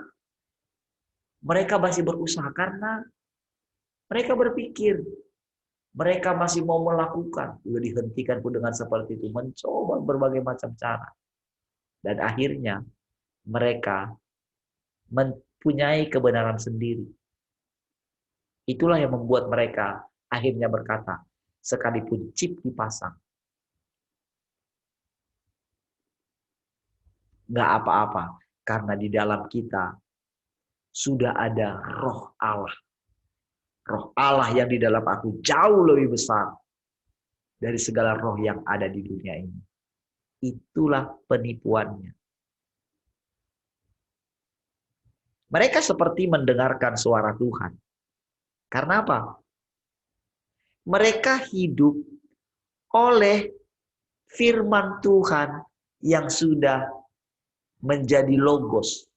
mereka masih berusaha karena mereka berpikir mereka masih mau melakukan. Sudah dihentikan pun dengan seperti itu, mencoba berbagai macam cara. Dan akhirnya mereka mempunyai kebenaran sendiri. Itulah yang membuat mereka akhirnya berkata, sekalipun chip dipasang, nggak apa-apa, karena di dalam kita sudah ada roh Allah. Roh Allah yang di dalam aku jauh lebih besar dari segala roh yang ada di dunia ini. Itulah penipuannya. Mereka seperti mendengarkan suara Tuhan. Karena apa? Mereka hidup oleh firman Tuhan yang sudah menjadi logos,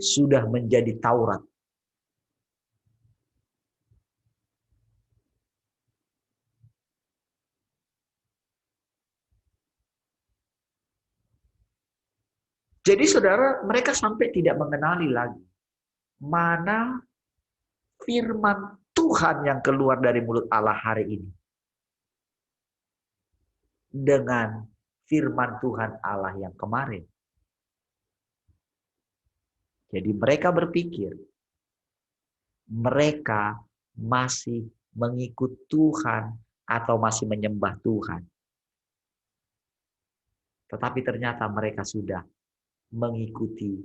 sudah menjadi Taurat. Jadi saudara, mereka sampai tidak mengenali lagi mana firman Tuhan yang keluar dari mulut Allah hari ini dengan firman Tuhan Allah yang kemarin. Jadi mereka berpikir mereka masih mengikut Tuhan atau masih menyembah Tuhan. Tetapi ternyata mereka sudah mengikuti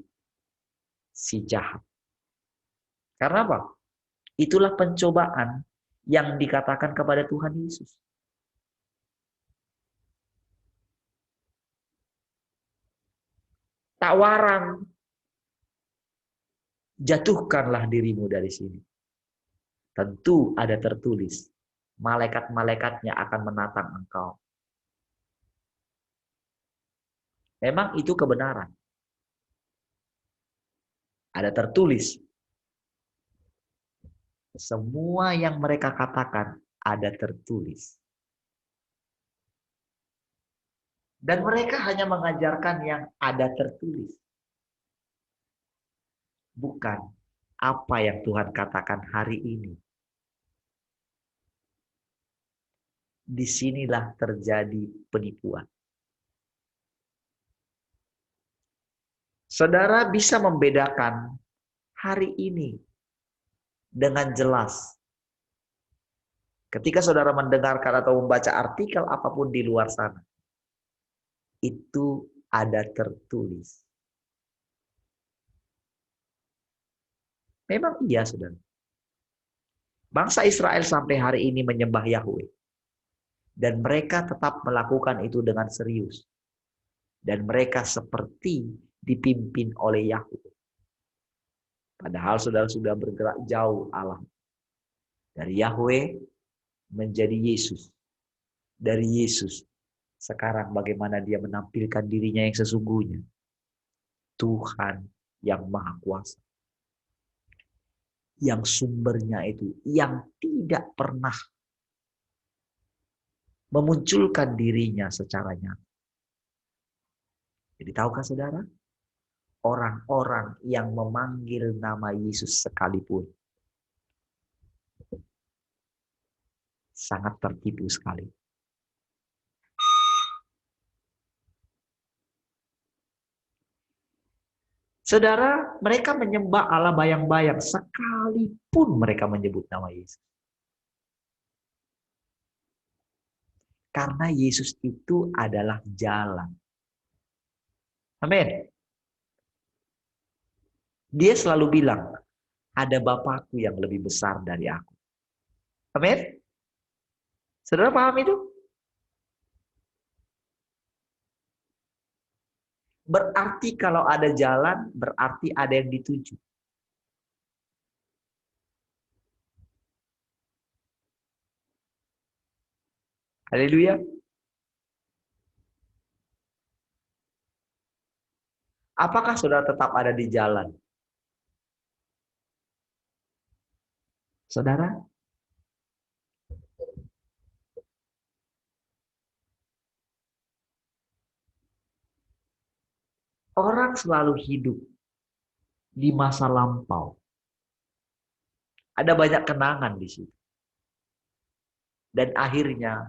si jahat. Karena apa? Itulah pencobaan yang dikatakan kepada Tuhan Yesus. Tawaran, jatuhkanlah dirimu dari sini. Tentu ada tertulis, malaikat-malaikatnya akan menatang engkau. Memang itu kebenaran. Ada tertulis. Semua yang mereka katakan ada tertulis. Dan mereka hanya mengajarkan yang ada tertulis. Bukan apa yang Tuhan katakan hari ini. Disinilah terjadi penipuan. Saudara bisa membedakan hari ini dengan jelas. Ketika saudara mendengarkan atau membaca artikel apapun di luar sana, itu ada tertulis. Memang iya, saudara. Bangsa Israel sampai hari ini menyembah Yahweh. Dan mereka tetap melakukan itu dengan serius. Dan mereka seperti dipimpin oleh Yahweh. Padahal saudara sudah bergerak jauh Allah. Dari Yahweh menjadi Yesus. Dari Yesus, sekarang bagaimana dia menampilkan dirinya yang sesungguhnya. Tuhan yang Maha Kuasa. Yang sumbernya itu, yang tidak pernah memunculkan dirinya secara nyata. Jadi tahukah saudara? Orang-orang yang memanggil nama Yesus sekalipun sangat tertipu sekali. Saudara, mereka menyembah Allah bayang-bayang sekalipun mereka menyebut nama Yesus. Karena Yesus itu adalah jalan. Amin. Dia selalu bilang, ada Bapakku yang lebih besar dari aku. Amin. Saudara paham itu? Berarti kalau ada jalan, berarti ada yang dituju. Haleluya. Apakah saudara tetap ada di jalan? Saudara? Orang selalu hidup di masa lampau. Ada banyak kenangan di situ. Dan akhirnya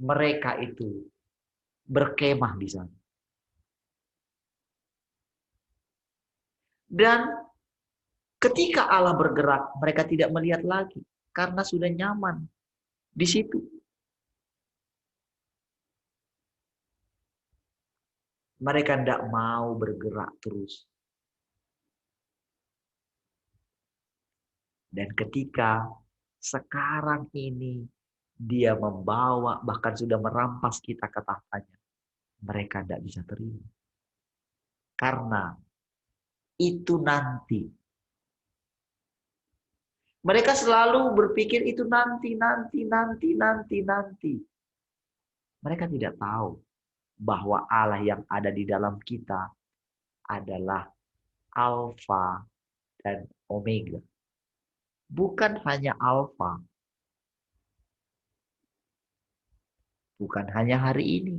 mereka itu berkemah di sana. Dan ketika Allah bergerak, mereka tidak melihat lagi. Karena sudah nyaman di situ. Mereka tidak mau bergerak terus. Dan ketika sekarang ini dia membawa, bahkan sudah merampas kita ke tahtanya, mereka tidak bisa terima. Karena itu nanti. Mereka selalu berpikir itu nanti. Mereka tidak tahu bahwa Allah yang ada di dalam kita adalah Alfa dan Omega. Bukan hanya Alfa, bukan hanya hari ini,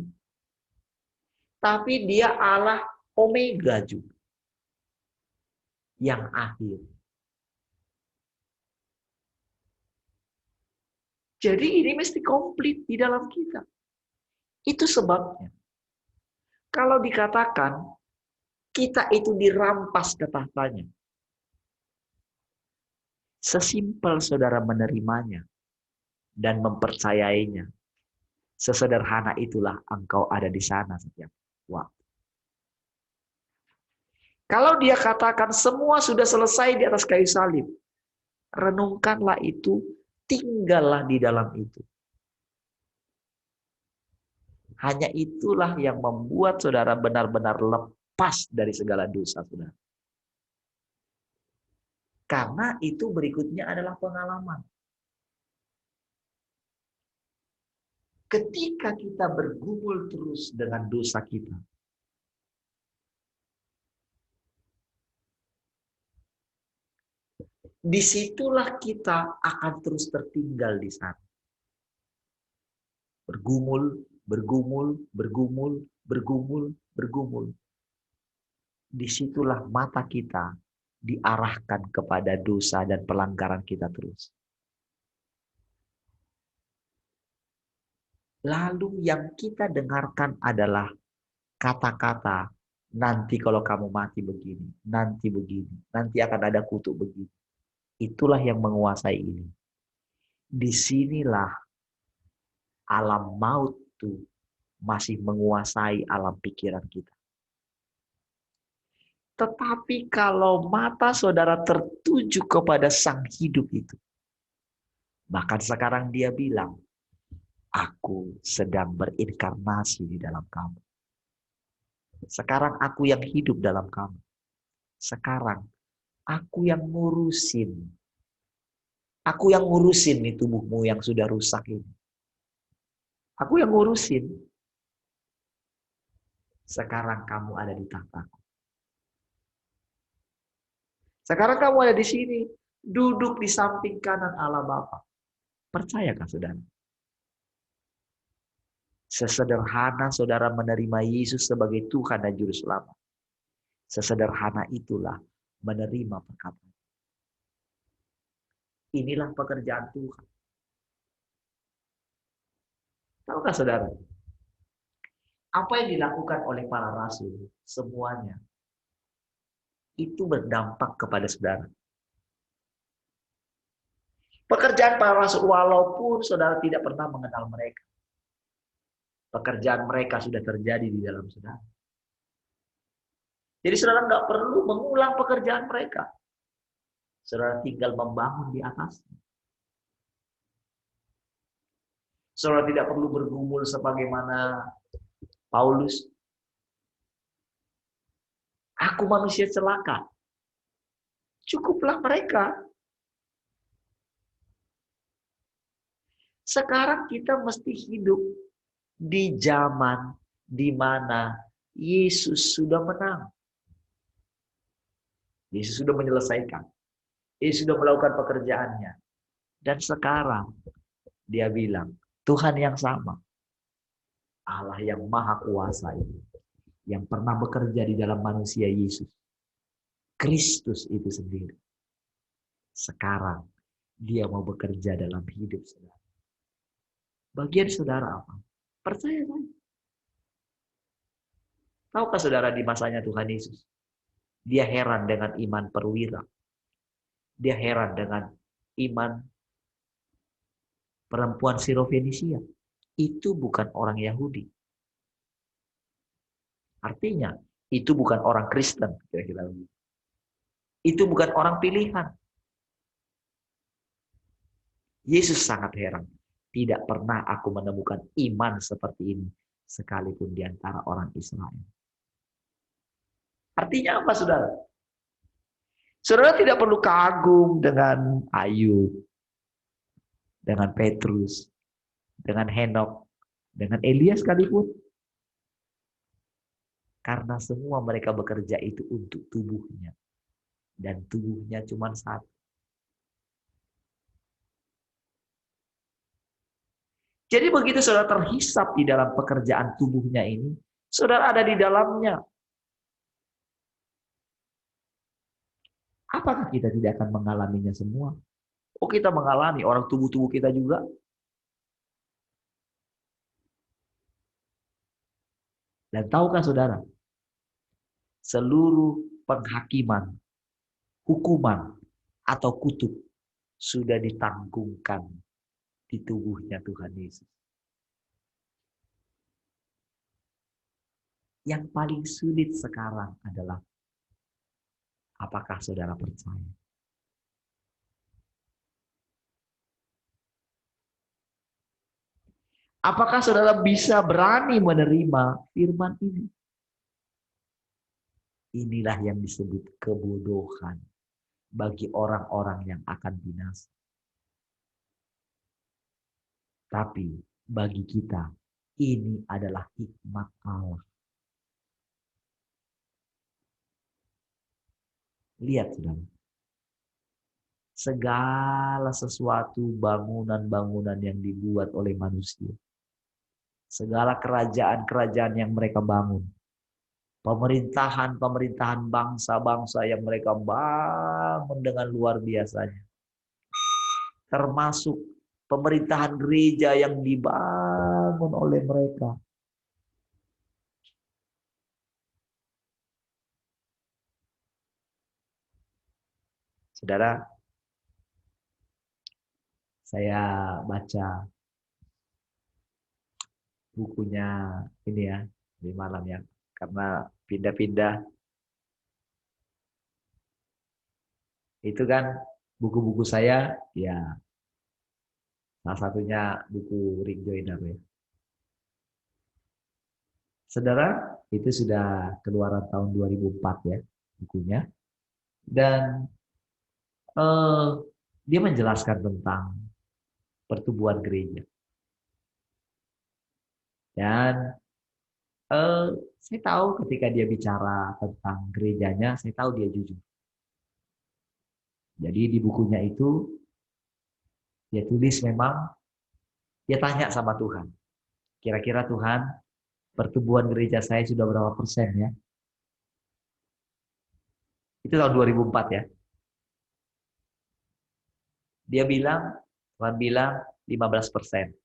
tapi dia Allah Omega juga, yang akhir. Jadi ini mesti komplit di dalam kita. Itu sebabnya. Kalau dikatakan kita itu dirampas ke tahtanya, sesimpel saudara menerimanya dan mempercayainya, sesederhana itulah engkau ada di sana setiap waktu. Kalau dia katakan semua sudah selesai di atas kayu salib, renungkanlah itu, tinggallah di dalam itu. Hanya itulah yang membuat saudara benar-benar lepas dari segala dosa saudara. Karena itu berikutnya adalah pengalaman. Ketika kita bergumul terus dengan dosa kita, disitulah kita akan terus tertinggal di sana. Bergumul, bergumul, bergumul, bergumul, bergumul. Disitulah mata kita diarahkan kepada dosa dan pelanggaran kita terus. Lalu yang kita dengarkan adalah kata-kata, nanti kalau kamu mati begini, nanti begini, nanti akan ada kutuk begini. Itulah yang menguasai ini. Disinilah alam maut itu masih menguasai alam pikiran kita. Tetapi kalau mata saudara tertuju kepada sang hidup itu, bahkan sekarang dia bilang, aku sedang berinkarnasi di dalam kamu. Sekarang aku yang hidup dalam kamu. Sekarang aku yang ngurusin. Aku yang ngurusin nih tubuhmu yang sudah rusak ini. Aku yang ngurusin. Sekarang kamu ada di tahtaku. Sekarang kamu ada di sini. Duduk di samping kanan Allah Bapa. Percayakah saudara? Sesederhana saudara menerima Yesus sebagai Tuhan dan Juru Selamat, sesederhana itulah menerima perkataan. Inilah pekerjaan Tuhan. Tahukah saudara? Apa yang dilakukan oleh para rasul, semuanya itu berdampak kepada saudara. Pekerjaan para rasul, walaupun saudara tidak pernah mengenal mereka, pekerjaan mereka sudah terjadi di dalam saudara. Jadi saudara nggak perlu mengulang pekerjaan mereka. Saudara tinggal membangun di atasnya. Saudara tidak perlu bergumul sebagaimana Paulus. Aku manusia celaka. Cukuplah mereka. Sekarang kita mesti hidup di zaman di mana Yesus sudah menang. Yesus sudah menyelesaikan. Yesus sudah melakukan pekerjaannya. Dan sekarang dia bilang, Tuhan yang sama. Allah yang maha kuasa itu. Yang pernah bekerja di dalam manusia Yesus. Kristus itu sendiri. Sekarang dia mau bekerja dalam hidup saudara. Bagian saudara apa? Percaya saja. Tahukah saudara di masanya Tuhan Yesus? Dia heran dengan iman perwira. Dia heran dengan iman perempuan Sirofenisia. Itu bukan orang Yahudi. Artinya, itu bukan orang Kristen. Kira-kira begitu. Itu bukan orang pilihan. Yesus sangat heran. Tidak pernah aku menemukan iman seperti ini. Sekalipun di antara orang Israel. Artinya apa, saudara? Saudara tidak perlu kagum dengan Ayub, dengan Petrus, dengan Henok, dengan Elia sekalipun. Karena semua mereka bekerja itu untuk tubuhnya, dan tubuhnya cuma satu. Jadi begitu saudara terhisap di dalam pekerjaan tubuhnya ini, saudara ada di dalamnya. Apakah kita tidak akan mengalaminya semua? Oh, kita mengalami, orang tubuh-tubuh kita juga. Dan tahukah saudara, seluruh penghakiman, hukuman, atau kutuk sudah ditanggungkan di tubuhnya Tuhan Yesus. Yang paling sulit sekarang adalah apakah saudara percaya? Apakah saudara bisa berani menerima firman ini? Inilah yang disebut kebodohan bagi orang-orang yang akan binasa. Tapi bagi kita, ini adalah hikmat Allah. Lihat, saudara. Segala sesuatu bangunan-bangunan yang dibuat oleh manusia. Segala kerajaan-kerajaan yang mereka bangun. Pemerintahan-pemerintahan bangsa-bangsa yang mereka bangun dengan luar biasanya. Termasuk pemerintahan gereja yang dibangun oleh mereka. Saudara, saya baca bukunya ini ya, di malam ya, karena pindah-pindah. Itu kan buku-buku saya, ya salah satunya buku Rick Joyner ya. Saudara, itu sudah keluaran tahun 2004 ya bukunya. Dan dia menjelaskan tentang pertumbuhan gereja. Dan saya tahu ketika dia bicara tentang gerejanya, saya tahu dia jujur. Jadi di bukunya itu, dia tulis memang, dia tanya sama Tuhan. Kira-kira Tuhan, pertumbuhan gereja saya sudah berapa persen ya? Itu tahun 2004 ya. Dia bilang, Tuhan bilang 15%.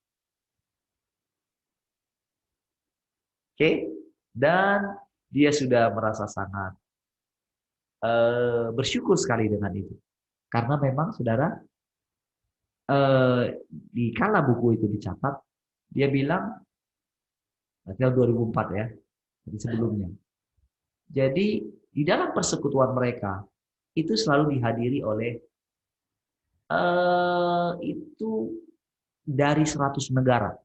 Oke, dan dia sudah merasa sangat bersyukur sekali dengan itu. Karena memang saudara, di kala buku itu dicatat, dia bilang, tahun 2004 ya, jadi sebelumnya. Jadi di dalam persekutuan mereka, itu selalu dihadiri oleh itu dari 100 negara.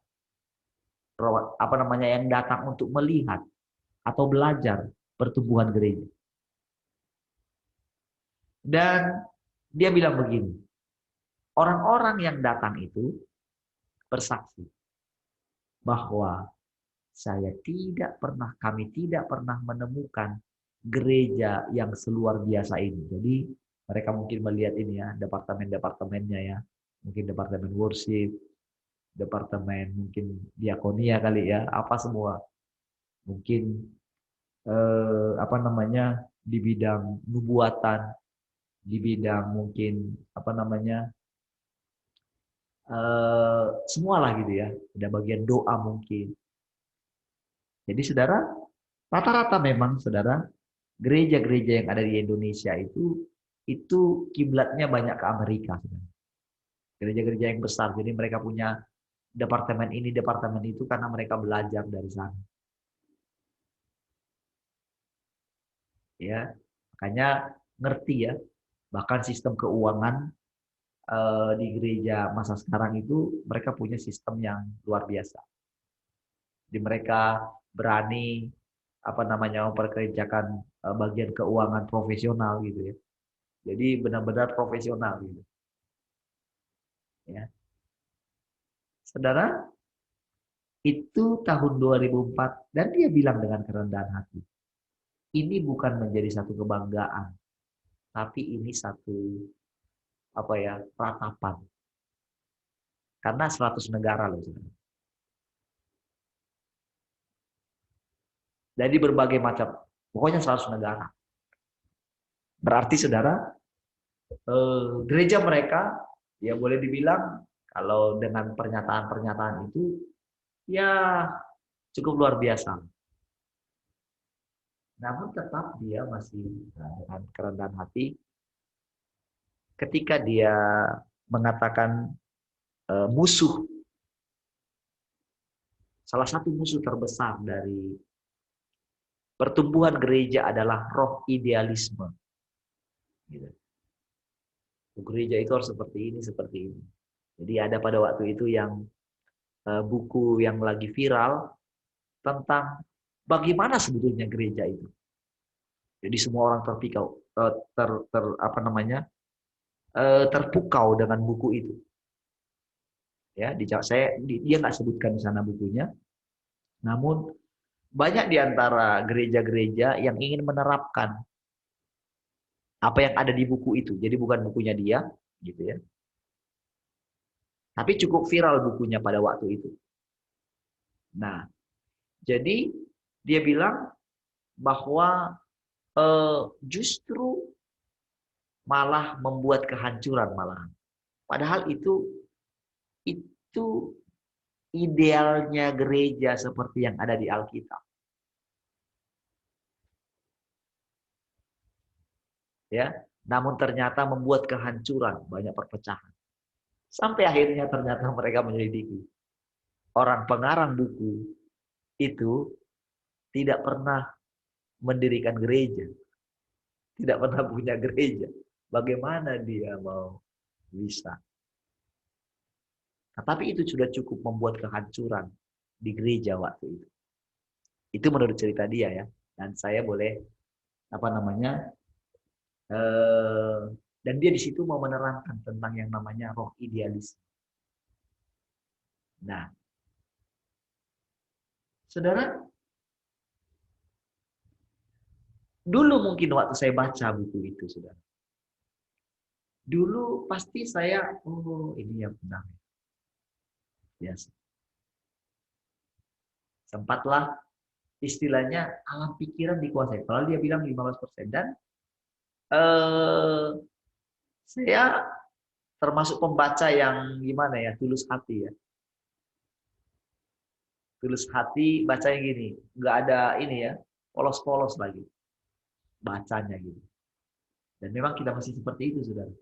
Apa namanya, yang datang untuk melihat atau belajar pertumbuhan gereja. Dan dia bilang begini, orang-orang yang datang itu bersaksi bahwa kami tidak pernah menemukan gereja yang seluar biasa ini. Jadi mereka mungkin melihat ini ya, departemen-departemennya ya, mungkin departemen worship, departemen mungkin diakonia kali ya, apa semua. Mungkin apa namanya, di bidang nubuatan, di bidang mungkin apa namanya, semualah gitu ya, ada bagian doa mungkin. Jadi saudara, rata-rata memang saudara, gereja-gereja yang ada di Indonesia itu kiblatnya banyak ke Amerika. Gereja-gereja yang besar, jadi mereka punya departemen ini, departemen itu karena mereka belajar dari sana. Ya, makanya ngerti ya, bahkan sistem keuangan di gereja masa sekarang itu mereka punya sistem yang luar biasa. Jadi mereka berani apa namanya memperkerjakan bagian keuangan profesional gitu ya. Jadi benar-benar profesional gitu. Ya. Saudara, itu tahun 2004 dan dia bilang dengan kerendahan hati, ini bukan menjadi satu kebanggaan, tapi ini satu ratapan. Karena 100 negara loh, saudara. Jadi berbagai macam, pokoknya 100 negara. Berarti saudara, gereja mereka ya boleh dibilang kalau dengan pernyataan-pernyataan itu ya cukup luar biasa. Namun tetap dia masih dengan kerendahan hati ketika dia mengatakan musuh, salah satu musuh terbesar dari pertumbuhan gereja adalah roh idealisme. Gitu. Gereja itu harus seperti ini, seperti ini. Jadi ada pada waktu itu yang buku yang lagi viral tentang bagaimana sebetulnya gereja itu. Jadi semua orang terpukau dengan buku itu. Ya, dia nggak sebutkan di sana bukunya. Namun banyak di antara gereja-gereja yang ingin menerapkan apa yang ada di buku itu. Jadi bukan bukunya dia, gitu ya. Tapi cukup viral bukunya pada waktu itu. Nah, jadi dia bilang bahwa justru malah membuat kehancuran malahan. Padahal itu idealnya gereja seperti yang ada di Alkitab. Ya, namun ternyata membuat kehancuran, banyak perpecahan. Sampai akhirnya ternyata mereka menyelidiki. Orang pengarang buku itu tidak pernah mendirikan gereja. Tidak pernah punya gereja. Bagaimana dia mau bisa? Nah, tapi itu sudah cukup membuat kehancuran di gereja waktu itu. Itu menurut cerita dia ya. Dan saya boleh dan dia di situ mau menerangkan tentang yang namanya roh idealis. Nah, saudara, dulu mungkin waktu saya baca buku itu, saudara. Dulu pasti saya, oh ini yang benar. Biasa. Sempatlah istilahnya alam pikiran dikuasai. Kalau dia bilang 15%. Dan saya termasuk pembaca yang gimana ya, tulus hati ya. Tulus hati bacanya gini, nggak ada ini ya, polos-polos lagi bacanya gitu. Dan memang kita masih seperti itu, saudara.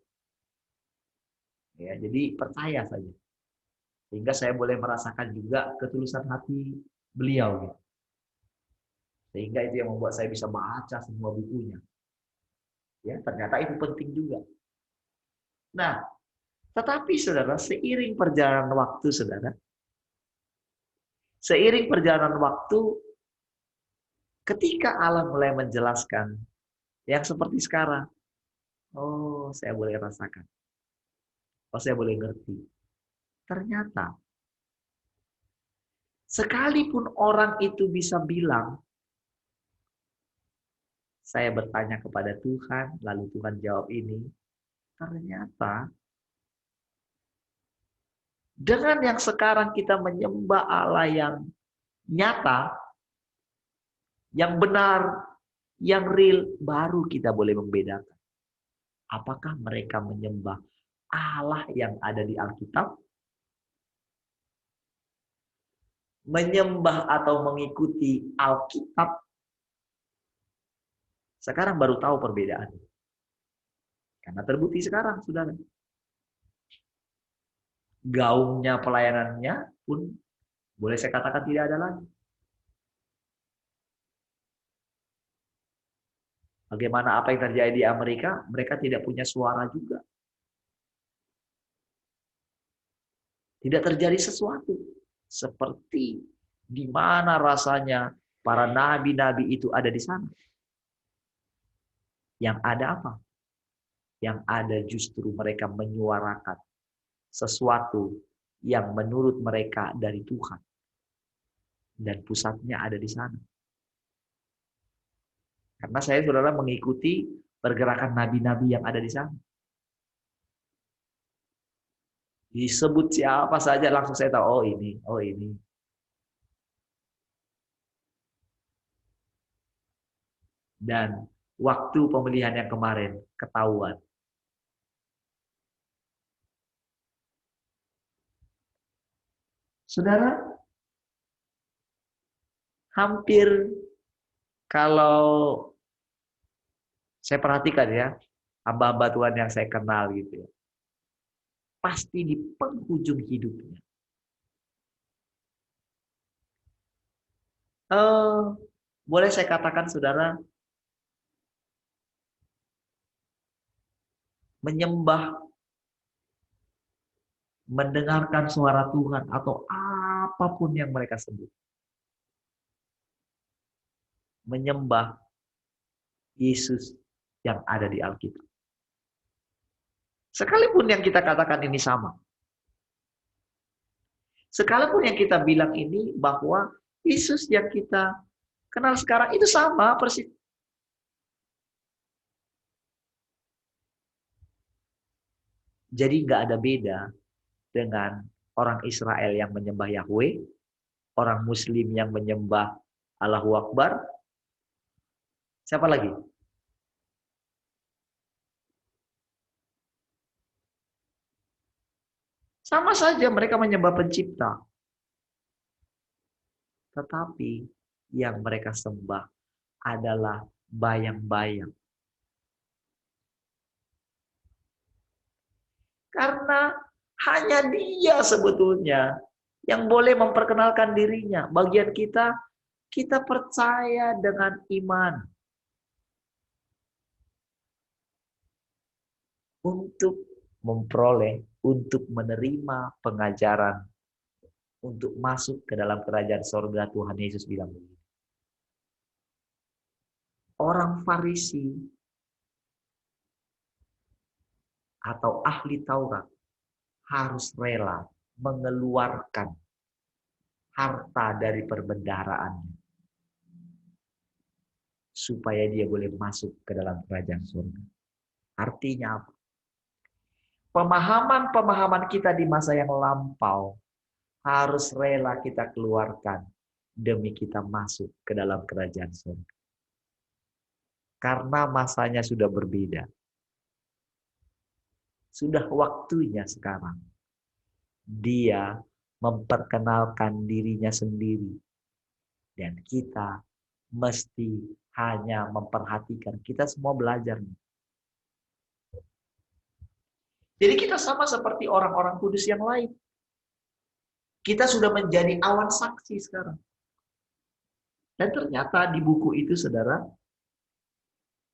Ya, jadi percaya saja. Sehingga saya boleh merasakan juga ketulusan hati beliau gitu. Sehingga itu yang membuat saya bisa baca semua bukunya. Ya, ternyata itu penting juga. Nah, tetapi saudara, seiring perjalanan waktu, saudara, seiring perjalanan waktu, ketika Allah mulai menjelaskan yang seperti sekarang, oh, saya boleh rasakan. Oh, saya boleh ngerti. Ternyata, sekalipun orang itu bisa bilang, saya bertanya kepada Tuhan, lalu Tuhan jawab ini, ternyata dengan yang sekarang kita menyembah Allah yang nyata, yang benar, yang real, baru kita boleh membedakan. Apakah mereka menyembah Allah yang ada di Alkitab? Menyembah atau mengikuti Alkitab? Sekarang baru tahu perbedaannya. Karena terbukti sekarang, saudara. Gaungnya pelayanannya pun boleh saya katakan tidak ada lagi. Bagaimana apa yang terjadi di Amerika, mereka tidak punya suara juga. Tidak terjadi sesuatu. Seperti di mana rasanya para nabi-nabi itu ada di sana. Yang ada apa? Yang ada justru mereka menyuarakan sesuatu yang menurut mereka dari Tuhan. Dan pusatnya ada di sana. Karena saya saudara mengikuti pergerakan nabi-nabi yang ada di sana. Disebut siapa saja langsung saya tahu, oh ini, oh ini. Dan waktu pemilihan yang kemarin ketahuan. Saudara, hampir kalau saya perhatikan ya, hamba-hamba Tuhan yang saya kenal gitu ya, pasti di penghujung hidupnya. Boleh saya katakan saudara, menyembah, mendengarkan suara Tuhan atau apapun yang mereka sebut. Menyembah Yesus yang ada di Alkitab. Sekalipun yang kita katakan ini sama. Sekalipun yang kita bilang ini bahwa Yesus yang kita kenal sekarang itu sama persis. Jadi nggak ada beda dengan orang Israel yang menyembah Yahweh, orang Muslim yang menyembah Allahu Akbar. Siapa lagi? Sama saja mereka menyembah pencipta. Tetapi yang mereka sembah adalah bayang-bayang. Karena hanya dia sebetulnya yang boleh memperkenalkan dirinya. Bagian kita, kita percaya dengan iman. Untuk memperoleh, untuk menerima pengajaran, untuk masuk ke dalam kerajaan sorga, Tuhan Yesus bilang begini. Orang Farisi atau ahli Taurat harus rela mengeluarkan harta dari perbendaharaannya supaya dia boleh masuk ke dalam kerajaan surga. Artinya apa? Pemahaman-pemahaman kita di masa yang lampau harus rela kita keluarkan demi kita masuk ke dalam kerajaan surga. Karena masanya sudah berbeda. Sudah waktunya sekarang dia memperkenalkan dirinya sendiri. Dan kita mesti hanya memperhatikan. Kita semua belajar. Jadi kita sama seperti orang-orang kudus yang lain. Kita sudah menjadi awan saksi sekarang. Dan ternyata di buku itu, saudara,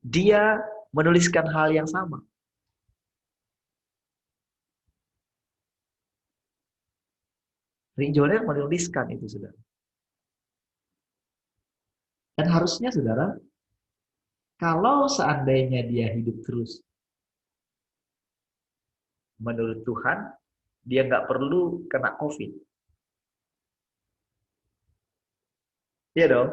dia menuliskan hal yang sama. Rick Joyner menuliskan itu, saudara. Dan harusnya, saudara, kalau seandainya dia hidup terus, menurut Tuhan, dia nggak perlu kena COVID. Iya dong.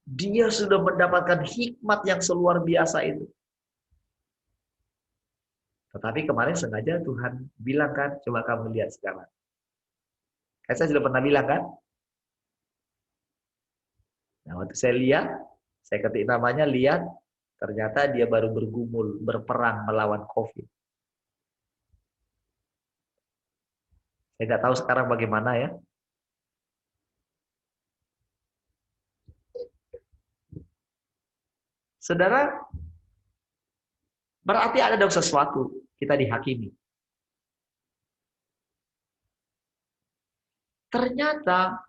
Dia sudah mendapatkan hikmat yang seluar biasa itu. Tetapi kemarin sengaja Tuhan bilang kan, coba kamu lihat sekarang. Kayak saya sudah pernah bilang kan. Nah, waktu saya lihat, saya ketik namanya, lihat, ternyata dia baru bergumul, berperang melawan COVID. Saya nggak tahu sekarang bagaimana ya. Saudara, berarti ada dong sesuatu, kita dihakimi. Ternyata,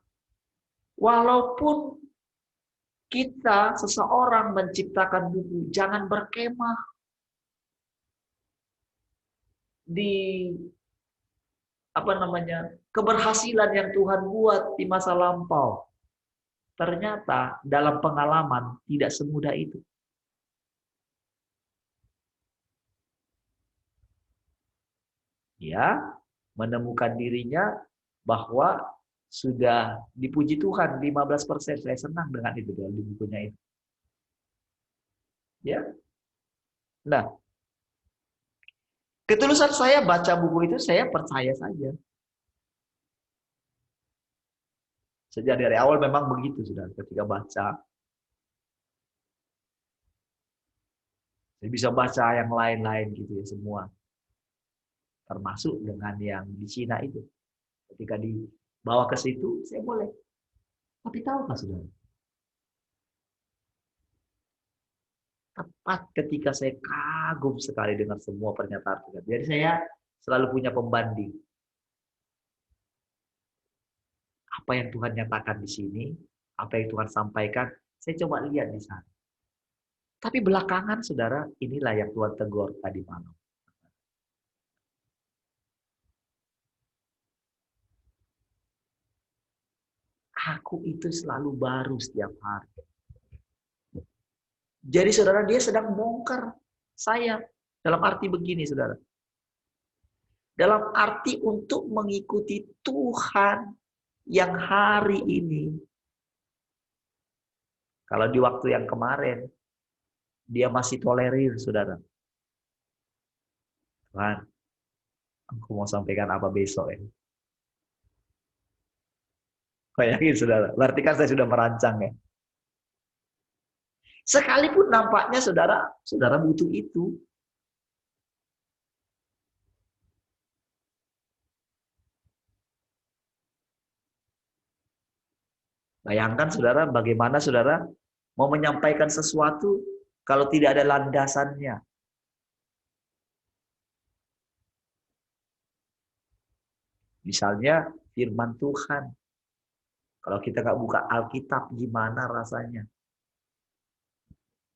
walaupun kita, seseorang menciptakan buku, jangan berkemah di keberhasilan yang Tuhan buat di masa lampau. Ternyata dalam pengalaman tidak semudah itu. Ya, menemukan dirinya bahwa sudah dipuji Tuhan 15%. Saya senang dengan itu di bukunya itu. Ya. Nah, ketulusan saya baca buku itu saya percaya saja. Sejak dari awal memang begitu sudah ketika baca. Saya bisa baca yang lain-lain gitu ya semua. Termasuk dengan yang di Cina itu. Ketika dibawa ke situ, saya boleh. Tapi tahukah saudara? Tepat ketika saya kagum sekali dengan semua pernyataan Tuhan. Jadi saya selalu punya pembanding. Apa yang Tuhan nyatakan di sini, apa yang Tuhan sampaikan, saya coba lihat di sana. Tapi belakangan, saudara, inilah yang Tuhan tegur tadi malam. Aku itu selalu baru setiap hari. Jadi saudara, dia sedang bongkar saya. Dalam arti begini, saudara. Dalam arti untuk mengikuti Tuhan yang hari ini. Kalau di waktu yang kemarin, dia masih tolerir, saudara. Tuhan, aku mau sampaikan apa besok ya? Bayangin, saudara. Berarti kan saya sudah merancang ya. Sekalipun nampaknya saudara butuh itu. Bayangkan saudara, bagaimana saudara mau menyampaikan sesuatu kalau tidak ada landasannya. Misalnya firman Tuhan. Kalau kita nggak buka Alkitab, gimana rasanya?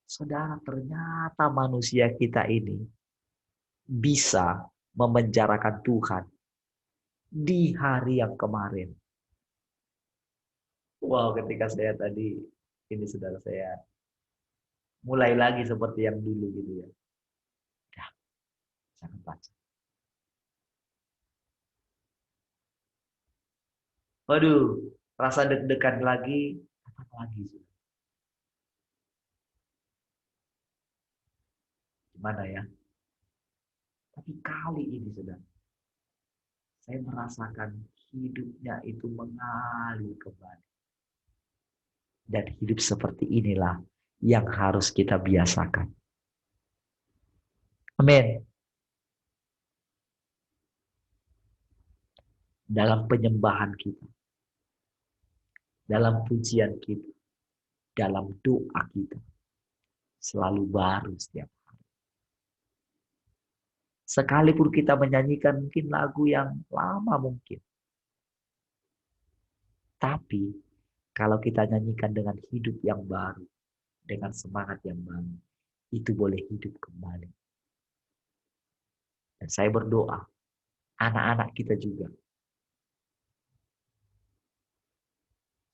Saudara, ternyata manusia kita ini bisa memenjarakan Tuhan di hari yang kemarin. Wow, ketika saya tadi, ini saudara saya mulai lagi seperti yang dulu gitu ya. Ya, jangan baca. Waduh, rasa deg-degan lagi, apa lagi? Gimana ya? Tapi kali ini saudara, saya merasakan hidupnya itu mengalir kembali. Dan hidup seperti inilah yang harus kita biasakan. Amin. Dalam penyembahan kita, dalam pujian kita, dalam doa kita, selalu baru setiap hari. Sekalipun kita menyanyikan mungkin lagu yang lama mungkin. Tapi kalau kita nyanyikan dengan hidup yang baru, dengan semangat yang baru, itu boleh hidup kembali. Dan saya berdoa, anak-anak kita juga.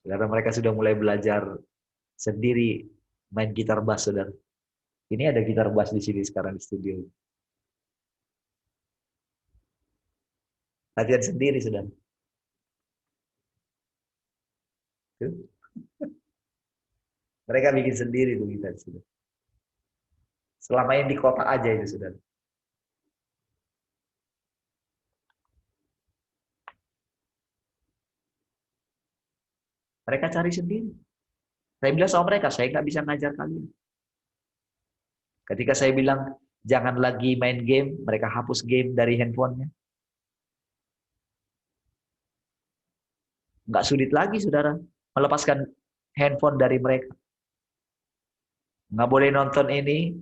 Karena mereka sudah mulai belajar sendiri main gitar bass, saudara. Ini ada gitar bass di sini sekarang di studio. Latihan sendiri, saudara. Mereka bikin sendiri tuh gitar, saudara. Selama ini di kota aja itu, saudara. Mereka cari sendiri. Saya bilang sama mereka, saya nggak bisa ngajar kalian. Ketika saya bilang, jangan lagi main game, mereka hapus game dari handphonenya. Nggak sulit lagi, saudara, melepaskan handphone dari mereka. Nggak boleh nonton ini,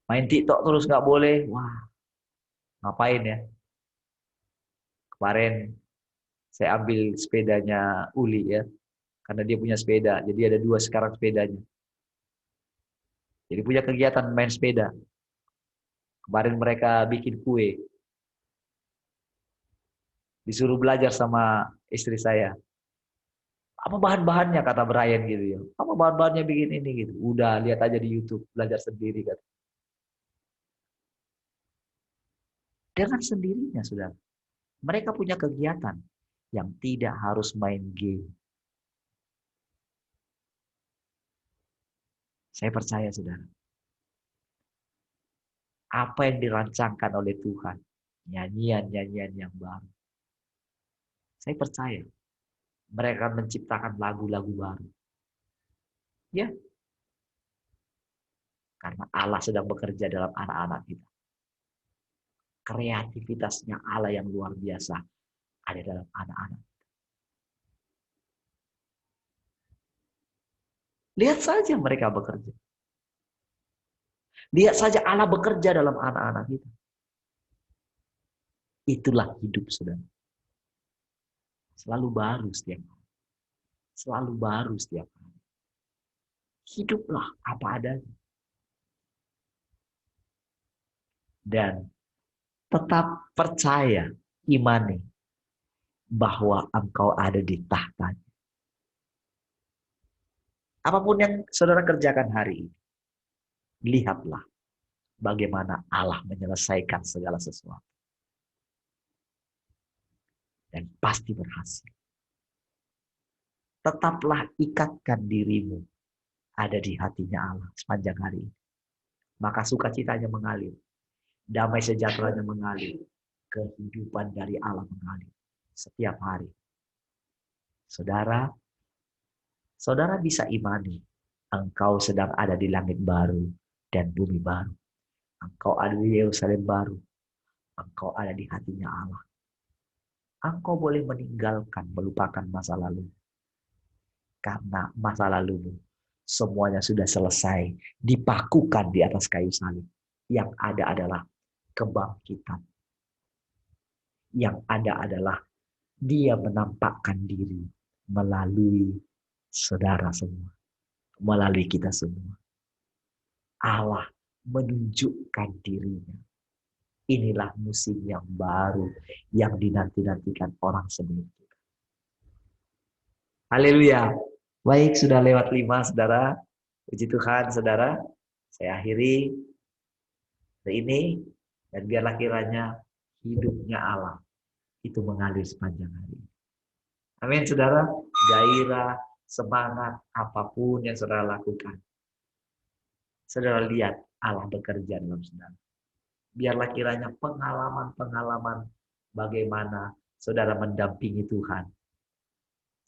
main TikTok terus nggak boleh. Wah, ngapain ya? Kemarin saya ambil sepedanya Uli ya, karena dia punya sepeda. Jadi ada 2 sekarang sepedanya. Jadi punya kegiatan main sepeda. Kemarin mereka bikin kue. Disuruh belajar sama istri saya. Apa bahan-bahannya kata Brian gitu ya. Apa bahan-bahannya bikin ini gitu. Udah lihat aja di YouTube, belajar sendiri kan. Dengan sendirinya, saudara. Mereka punya kegiatan. yang tidak harus main game. Saya percaya, saudara, apa yang dirancangkan oleh Tuhan, nyanyian-nyanyian yang baru, saya percaya mereka menciptakan lagu-lagu baru. Ya, karena Allah sedang bekerja dalam anak-anak kita. Kreativitasnya Allah yang luar biasa ada dalam anak-anak. Lihat saja mereka bekerja. Lihat saja Allah bekerja dalam anak-anak kita. Itulah hidup, saudara. Selalu baru setiap hari. Selalu baru setiap hari. Hiduplah apa adanya. Dan tetap percaya, imani, bahwa engkau ada di tahtanya. Apapun yang saudara kerjakan hari ini, lihatlah bagaimana Allah menyelesaikan segala sesuatu. Dan pasti berhasil. Tetaplah ikatkan dirimu ada di hatinya Allah sepanjang hari ini. Maka sukacitanya mengalir. Damai sejahteranya mengalir. Kehidupan dari Allah mengalir setiap hari. Saudara, saudara bisa imani engkau sedang ada di langit baru dan bumi baru. Engkau ada di Yerusalem baru. Engkau ada di hatinya Allah. Engkau boleh meninggalkan, melupakan masa lalu. Karena masa lalumu semuanya sudah selesai, dipakukan di atas kayu salib. Yang ada adalah kebangkitan. Yang ada adalah Dia menampakkan diri melalui saudara semua, melalui kita semua. Allah menunjukkan dirinya. Inilah musim yang baru yang dinanti-nantikan orang sebelum kita. Haleluya. Baik, sudah lewat 5, saudara. Puji Tuhan, saudara. Saya akhiri hari ini, dan biarlah kiranya hidupnya Allah itu mengalir sepanjang hari. Amin, saudara. Gairah, semangat, apapun yang saudara lakukan. Saudara lihat Allah bekerja dalam saudara. Biarlah kiranya pengalaman-pengalaman bagaimana saudara mendampingi Tuhan,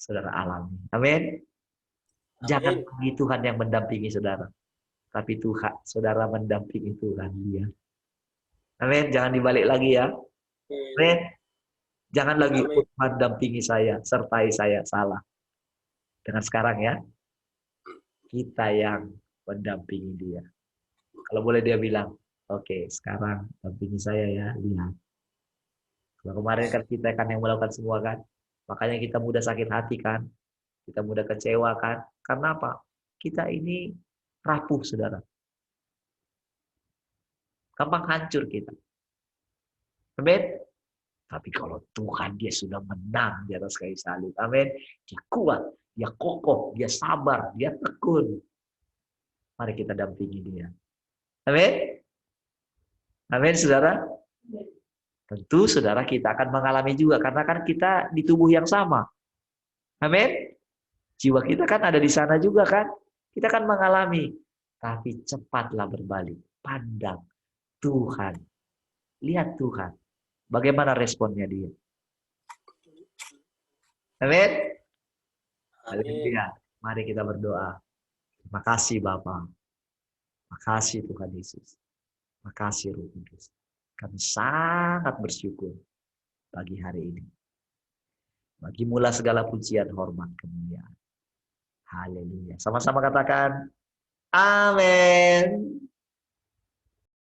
saudara alami. Amin. Jangan lagi Tuhan yang mendampingi saudara, tapi Tuhan, saudara mendampingi Tuhan dia. Amin. Jangan dibalik lagi ya. Amin. Jangan lagi Tuhan dampingi saya, sertai saya, salah. Dengan sekarang ya, kita yang mendampingi dia. Kalau boleh dia bilang, oke, sekarang dampingi saya ya, lihat. Kalau kemarin kan kita kan yang melakukan semua kan, makanya kita mudah sakit hati kan, kita mudah kecewa kan. Karena apa? Kita ini rapuh, saudara. Gampang hancur kita. Amin. Tapi kalau Tuhan dia sudah menang di atas kayu salib, amin. Dia kuat, dia kokoh, dia sabar, dia tekun. Mari kita dampingi dia. Amin. Amin, saudara. Tentu, saudara, kita akan mengalami juga. Karena kan kita di tubuh yang sama. Amin. Jiwa kita kan ada di sana juga kan. Kita kan mengalami. Tapi cepatlah berbalik. Pandang Tuhan. Lihat Tuhan. Bagaimana responnya dia. Amin. Haleluya. Mari kita berdoa. Terima kasih Bapa. Terima kasih Tuhan Yesus. Terima kasih Roh Kudus. Kami sangat bersyukur pagi hari ini. Bagimulah segala pujian, hormat, kemuliaan. Haleluya. Sama-sama katakan, amin.